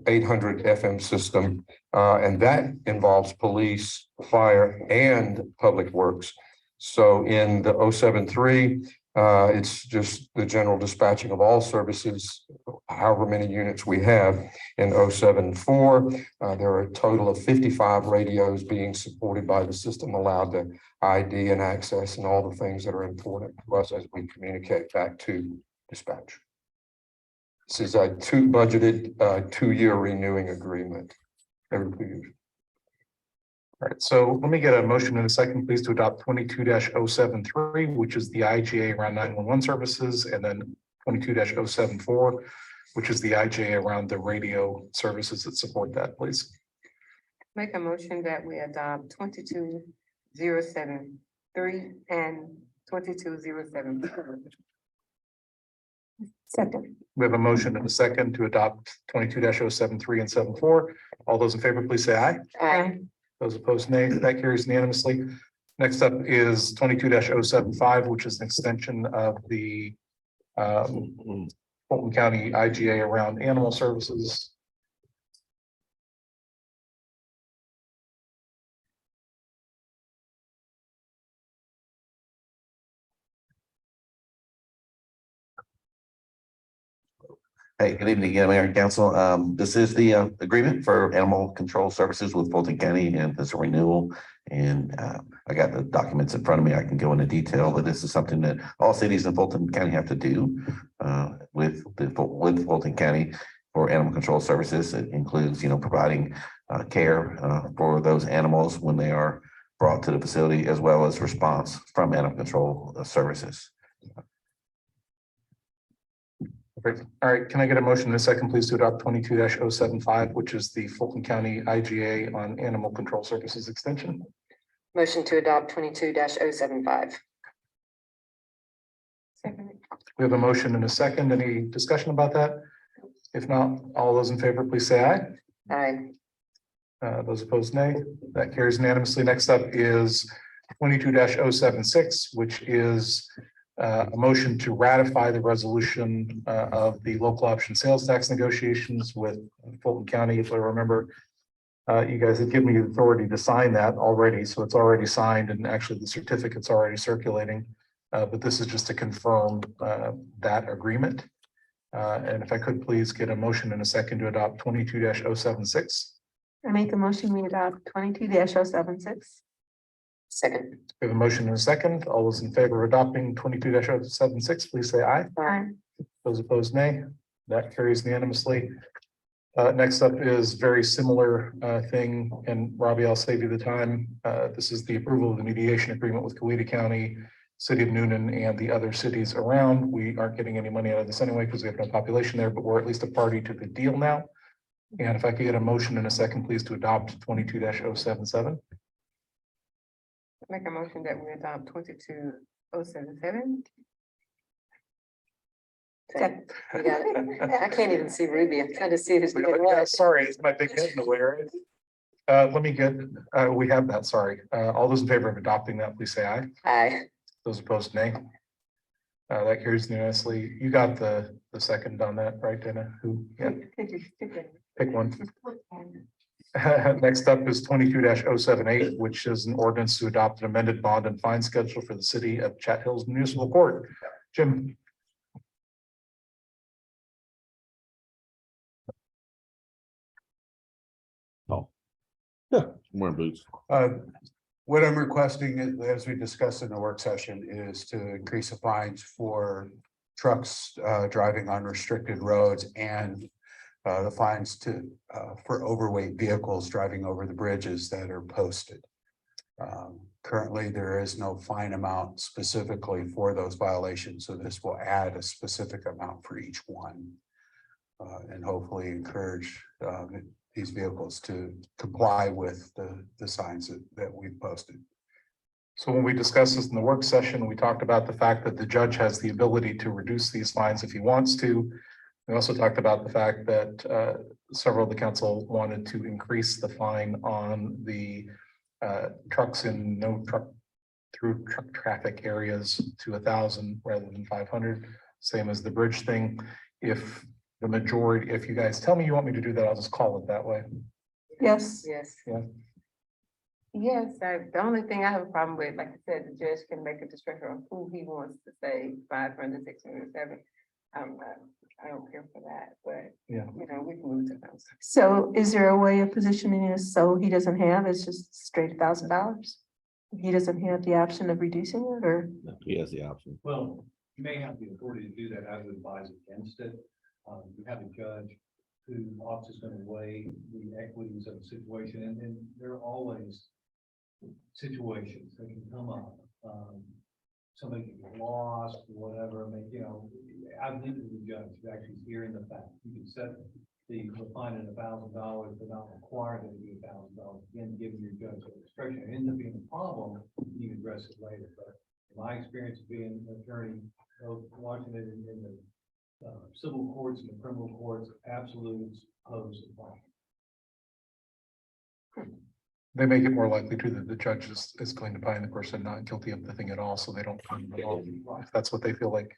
800 FM system. And that involves police, fire, and public works. So in the 073, it's just the general dispatching of all services, however many units we have. In 074, there are a total of 55 radios being supported by the system, allowed to ID and access and all the things that are important to us as we communicate back to dispatch. This is a budgeted 2-year renewing agreement every 2 years. All right, so let me get a motion in a second, please, to adopt 22-073, which is the IGA around 911 services, and then 22-074, which is the IGA around the radio services that support that, please. Make a motion that we adopt 22-073 and 22-074. Second. We have a motion and a second to adopt 22-073 and 74. All those in favor, please say aye. Aye. Those opposed, nay. That carries unanimously. Next up is 22-075, which is an extension of the Fulton County IGA around animal services. Hey, good evening again, Mayor and Council. This is the agreement for animal control services with Fulton County, and it's a renewal. And I got the documents in front of me. I can go into detail, but this is something that all cities in Fulton County have to do with Fulton County for animal control services. It includes, providing care for those animals when they are brought to the facility, as well as response from animal control services. Perfect. All right, can I get a motion in a second, please, to adopt 22-075, which is the Fulton County IGA on animal control services extension? Motion to adopt 22-075. Second. We have a motion and a second. Any discussion about that? If not, all those in favor, please say aye. Aye. Those opposed, nay. That carries unanimously. Next up is 22-076, which is a motion to ratify the resolution of the local option sales tax negotiations with Fulton County. If I remember, you guys had given me the authority to sign that already, so it's already signed, and actually the certificate's already circulating. But this is just to confirm that agreement. And if I could please get a motion in a second to adopt 22-076. I make a motion, we adopt 22-076. Second. We have a motion and a second. All those in favor of adopting 22-076, please say aye. Aye. Those opposed, nay. That carries unanimously. Next up is very similar thing, and Robbie, I'll save you the time. This is the approval of the mediation agreement with Coweta County, City of Noonan, and the other cities around. We aren't getting any money out of this anyway because we have no population there, but we're at least a party to the deal now. And if I could get a motion in a second, please, to adopt 22-077. Make a motion that we adopt 22-077. Second. You got it. I can't even see Ruby. I'm trying to see who's doing what. Sorry, it's my big head in the way, right? Let me get, we have that, sorry. All those in favor of adopting that, please say aye. Aye. Those opposed, nay. That carries unanimously. You got the second on that, right, Dana? Who? Yeah, pick one. Next up is 22-078, which is an ordinance to adopt an amended bond and fine schedule for the city of Chat Hills Municipal Court. Jim. Wearing boots. What I'm requesting, as we discussed in the work session, is to increase the fines for trucks driving on restricted roads and the fines for overweight vehicles driving over the bridges that are posted. Currently, there is no fine amount specifically for those violations, so this will add a specific amount for each one. And hopefully encourage these vehicles to comply with the signs that we've posted. So when we discussed this in the work session, we talked about the fact that the judge has the ability to reduce these fines if he wants to. We also talked about the fact that several of the council wanted to increase the fine on the trucks in no truck through truck traffic areas to 1,000 rather than 500, same as the bridge thing. If the majority, if you guys tell me you want me to do that, I'll just call it that way. Yes. Yes. Yes, the only thing I have a problem with, like I said, the judge can make a discretion on who he wants to say 500, 600, 700. I don't care for that, but Yeah. we can move to those. So is there a way of positioning it so he doesn't have, it's just straight $1,000? He doesn't have the option of reducing it, or? He has the option. Well, you may have the authority to do that. I would advise against it. You have a judge who often is going to weigh the equities of the situation, and there are always situations that can come up. Somebody can get lost, or whatever. I mean, I've leave it to the judge to actually hearing the fact. You can set the fine at $1,000, but not require that it be $1,000. Again, giving your judge the discretion. It ends up being a problem. You can address it later. But in my experience of being an attorney, both watching it in the civil courts and the criminal courts, absolutes pose a problem. They make it more likely to that the judge is going to find the person not guilty of the thing at all, so they don't find them at all. If that's what they feel like,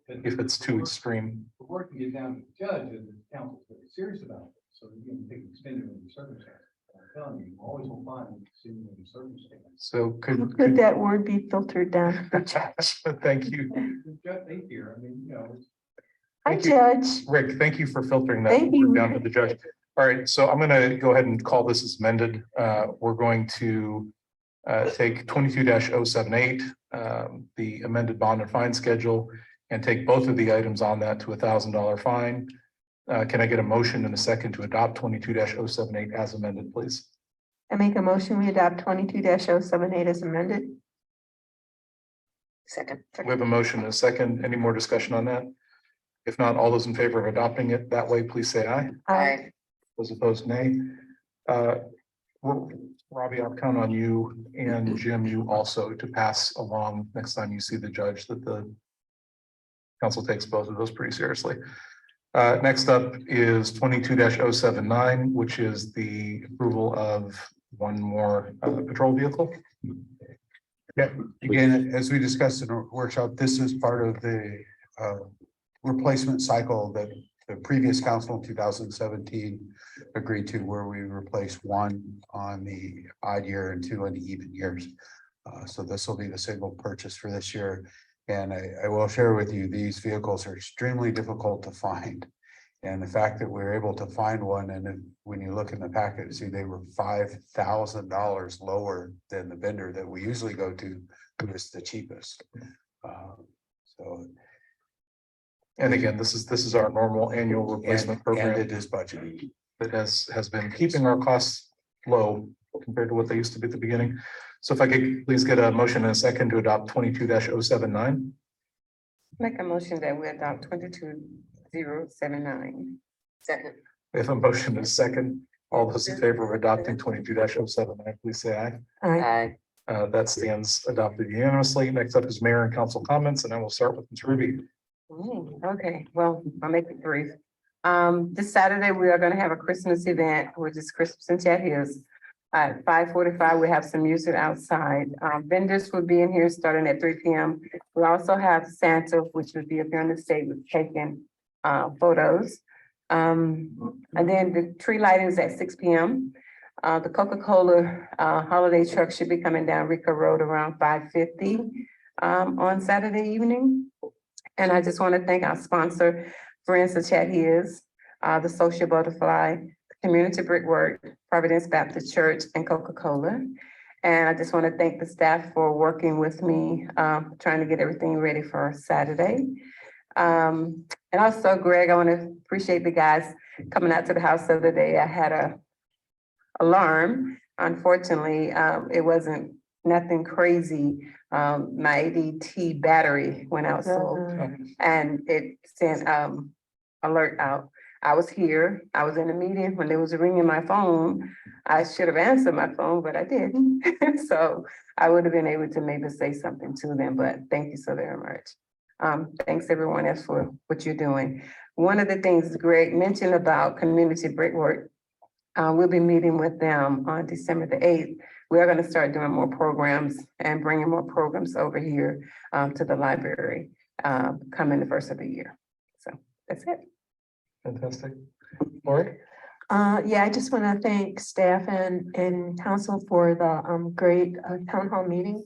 if it's too extreme. The work to get down to the judge and the counsel is very serious about it, so you can take extended in the circumstances. I'm telling you, you always will find extended in the circumstances. So Could that word be filtered down to the judge? Thank you. The judge, they hear, I mean, Hi, Thank you. Judge. Rick, thank you for filtering that Thank you. down to the judge. All right, so I'm gonna go ahead and call this as amended. We're going to take 22-078, the amended bond and fine schedule, and take both of the items on that to $1,000 fine. Can I get a motion and a second to adopt 22-078 as amended, please? I make a motion, we adopt 22-078 as amended. Second. We have a motion and a second. Any more discussion on that? If not, all those in favor of adopting it that way, please say aye. Aye. Those opposed, nay. Robbie, I'll count on you and Jim, you also to pass along next time you see the judge that the council takes both of those pretty seriously. Next up is 22-079, which is the approval of one more patrol vehicle. Yeah, again, as we discussed in our workshop, this is part of the replacement cycle that the previous council in 2017 agreed to, where we replaced one on the odd year and two on the even years. So this will be the single purchase for this year. And I will share with you, these vehicles are extremely difficult to find. And the fact that we're able to find one, and then when you look in the packet, see they were $5,000 lower than the vendor that we usually go to, who is the cheapest. So. And again, this is our normal annual replacement And program it is budgeted. that has been keeping our costs low compared to what they used to be at the beginning. So if I could please get a motion and a second to adopt 22-079. Make a motion that we adopt 22-079. Second. We have a motion and a second. All those in favor of adopting 22-079, please say aye. Aye. That stands adopted unanimously. Next up is mayor and council comments, and I will start with Ms. Ruby. Okay, well, I'll make it brief. This Saturday, we are gonna have a Christmas event, which is Christmas in Chat Hills. At 5:45, we have some music outside. Vendors will be in here starting at 3 p.m. We also have Santa, which would be up here on the stage with taking photos. And then the tree lighting is at 6 p.m. The Coca-Cola holiday truck should be coming down Rico Road around 5:50 on Saturday evening. And I just want to thank our sponsor, Friends of Chat Hills, the Social Butterfly, Community Brickwork, Providence Baptist Church, and Coca-Cola. And I just want to thank the staff for working with me, trying to get everything ready for Saturday. And also, Greg, I want to appreciate the guys coming out to the house the other day. I had a alarm. Unfortunately, it wasn't nothing crazy. My ADT battery went out, so and it sent alert out. I was here, I was in a meeting when there was a ring in my phone. I should have answered my phone, but I didn't. So I would have been able to maybe say something to them, but thank you so very much. Thanks everyone else for what you're doing. One of the things Greg mentioned about Community Brickwork, we'll be meeting with them on December the 8th. We are going to start doing more programs and bringing more programs over here to the library coming the first of the year. So that's it. Fantastic. Lori? Yeah, I just want to thank staff and council for the great town hall meeting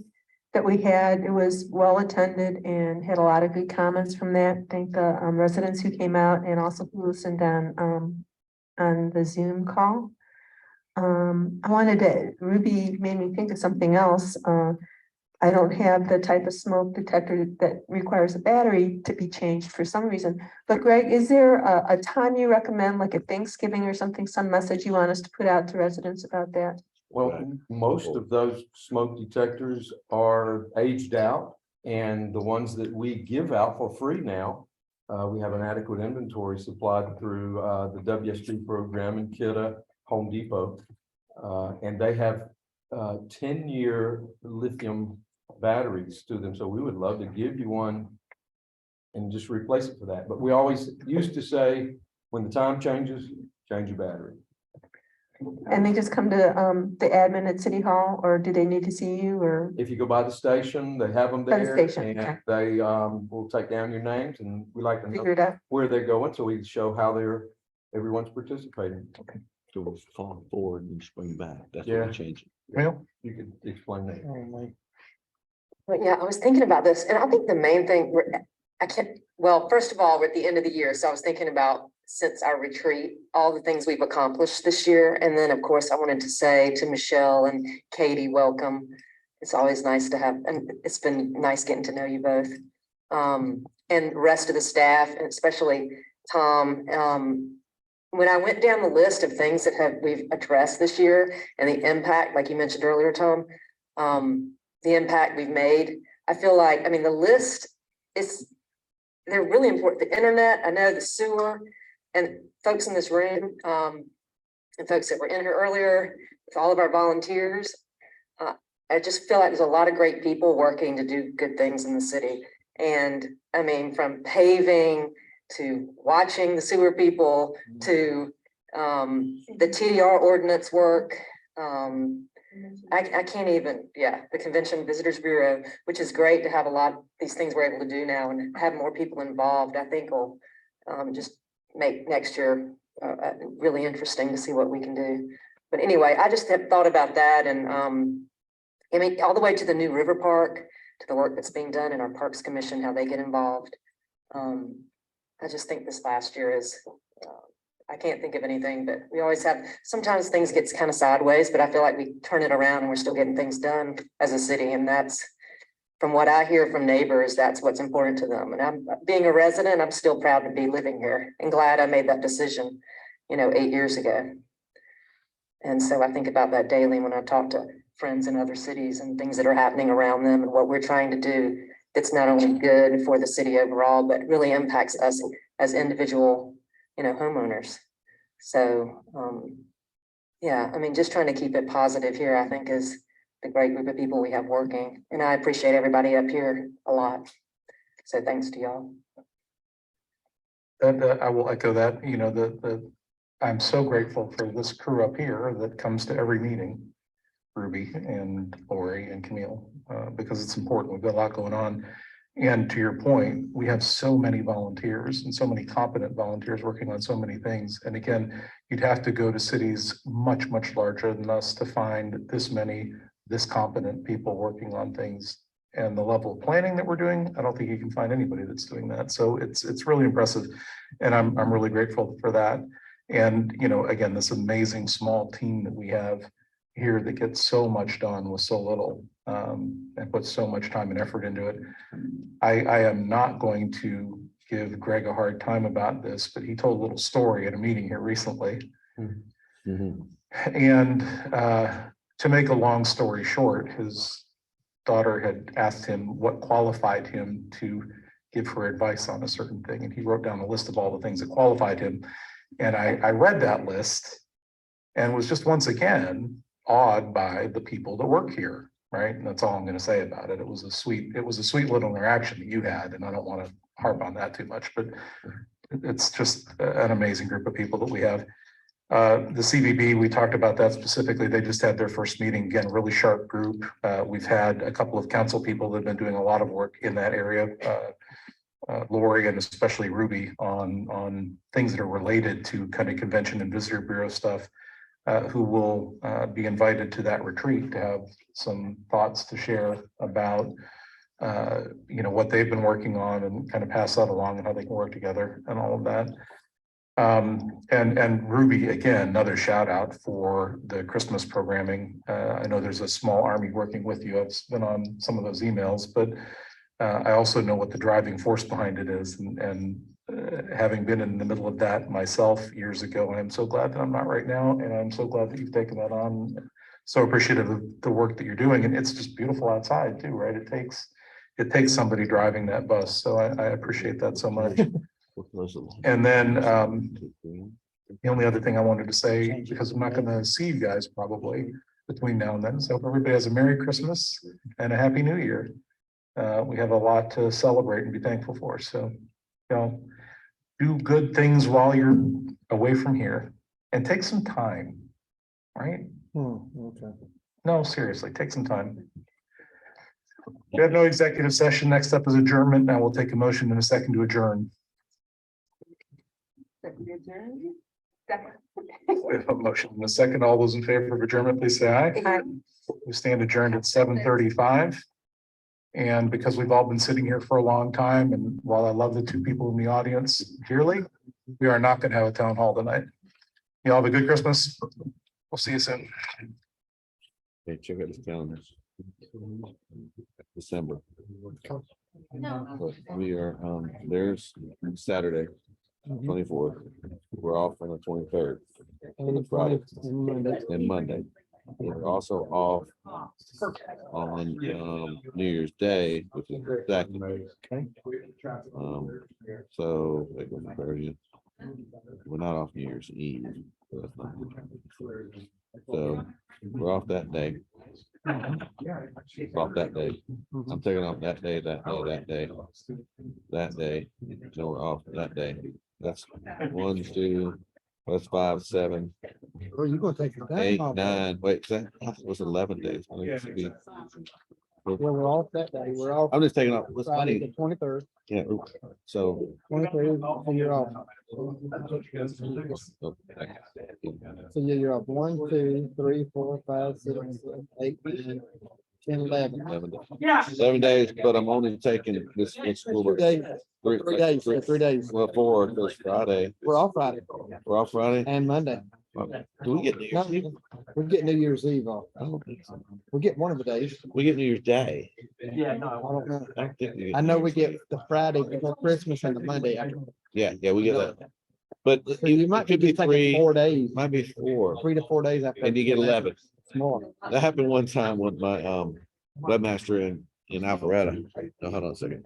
that we had. It was well attended and had a lot of good comments from that. Thank the residents who came out and also who listened on the Zoom call. Ruby made me think of something else. I don't have the type of smoke detector that requires a battery to be changed for some reason. But Greg, is there a time you recommend, like at Thanksgiving or something, some message you want us to put out to residents about that? Well, most of those smoke detectors are aged out, and the ones that we give out for free now, we have an adequate inventory supplied through the WSG program in Kidda, Home Depot. And they have 10-year lithium batteries to them. So we would love to give you one and just replace it for that. But we always used to say, when the time changes, change your battery. And they just come to the admin at City Hall, or do they need to see you, or? If you go by the station, they have them By the there, station, and okay. they will take down your names, and we like to Figure it know out. where they're going, so we can show how everyone's participating. So we'll fall forward and spring back. That's Yeah. what we change it. Well, You could explain that. But yeah, I was thinking about this, and I think the main thing, I can't, well, first of all, we're at the end of the year, so I was thinking about since our retreat, all the things we've accomplished this year. And then, of course, I wanted to say to Michelle and Katie, welcome. It's always nice to have, and it's been nice getting to know you both. And the rest of the staff, and especially Tom. When I went down the list of things that we've addressed this year and the impact, like you mentioned earlier, Tom, the impact we've made, I feel like, I mean, the list they're really important. The internet, I know the sewer, and folks in this room, and folks that were in here earlier, with all of our volunteers. I just feel like there's a lot of great people working to do good things in the city. And I mean, from paving to watching the sewer people to the TDR ordinance work. I can't even, the Convention Visitors Bureau, which is great to have a lot of these things we're able to do now and have more people involved, I think will just make next year really interesting to see what we can do. But anyway, I just have thought about that, and I mean, all the way to the new river park, to the work that's being done in our Parks Commission, how they get involved. I just think this last year is, I can't think of anything, but we always have, sometimes things get kind of sideways, but I feel like we turn it around and we're still getting things done as a city. And that's, from what I hear from neighbors, that's what's important to them. And I'm being a resident, I'm still proud to be living here and glad I made that decision, 8 years ago. And so I think about that daily when I talk to friends in other cities and things that are happening around them and what we're trying to do that's not only good for the city overall, but really impacts us as individual, homeowners. So, I mean, just trying to keep it positive here, I think is the great group of people we have working. And I appreciate everybody up here a lot. So thanks to y'all. And I will echo that, I'm so grateful for this crew up here that comes to every meeting, Ruby and Lori and Camille, because it's important. We've got a lot going on. And to your point, we have so many volunteers and so many competent volunteers working on so many things. And again, you'd have to go to cities much, much larger than us to find this competent people working on things. And the level of planning that we're doing, I don't think you can find anybody that's doing that. So it's really impressive. And I'm really grateful for that. And, again, this amazing small team that we have here that gets so much done with so little, and puts so much time and effort into it. I am not going to give Greg a hard time about this, but he told a little story at a meeting here recently. Mhm. And to make a long story short, his daughter had asked him what qualified him to give her advice on a certain thing. And he wrote down a list of all the things that qualified him. And I read that list and was just once again awed by the people that work here. Right. And that's all I'm going to say about it. It was a sweet little interaction that you had. And I don't want to harp on that too much, but it's just an amazing group of people that we have. The CVB, we talked about that specifically. They just had their first meeting, again, really sharp group. We've had a couple of council people that have been doing a lot of work in that area. Lori and especially Ruby on things that are related to kind of convention and visitor bureau stuff. Who will be invited to that retreat to have some thoughts to share about, what they've been working on and kind of pass that along and how they can work together and all of that. And Ruby, again, another shout out for the Christmas programming. I know there's a small army working with you. I've been on some of those emails, but I also know what the driving force behind it is. And having been in the middle of that myself years ago, I'm so glad that I'm not right now. And I'm so glad that you've taken that on. So appreciative of the work that you're doing. And it's just beautiful outside too, right? It takes somebody driving that bus. So I appreciate that so much. And then the only other thing I wanted to say, because I'm not going to see you guys probably between now and then. So if everybody has a Merry Christmas and a Happy New Year. We have a lot to celebrate and be thankful for. So, do good things while you're away from here and take some time, right? Okay. No, seriously, take some time. We have no executive session. Next up is adjournment. Now we'll take a motion in a second to adjourn. We have a motion in a second. All those in favor of adjournment, please say aye. We stand adjourned at 7:35. And because we've all been sitting here for a long time, and while I love the two people in the audience dearly, we are not going to have a town hall tonight. You all have a good Christmas. We'll see you soon. Hey, check out this calendar. December. But we are, there's Saturday, 24th. We're off on the 23rd. Friday and Monday. We're also off on New Year's Day, which is exactly. So they go prepare you. We're not off New Year's Eve. So that's not good. So we're off that day. Off that day. I'm taking off that day, that day. So we're off that day. That's 1, 2, that's 5, 7, Oh, you're gonna take your time 8, off. 9. Wait, that was 11 days. I think it should be. Yeah, we're off that day. We're off I'm just taking off. What's Friday funny? the 23rd. Yeah. So. 23rd, and you're off. So yeah, you're off 1, 2, 3, 4, 5, 6, 7, 8, 9, 10, 11. 7 days, but I'm only taking this school. 3 days. 3 days. 3 days. Well, 4 because Friday. We're off Friday We're off Friday. and Monday. Do we get New No, Year's Eve? we get New Year's Eve off. I don't think so. We get one of the days. We get New Year's Day. I don't know. I don't think we get- I know we get the Friday before Christmas and the Monday after. Yeah, we get that. But So you might it could be be just taking 3, 4 days, might be 4, 3 to 4 days after. and you get 11. More. That happened one time with my webmaster in Alpharetta. No, hold on a second.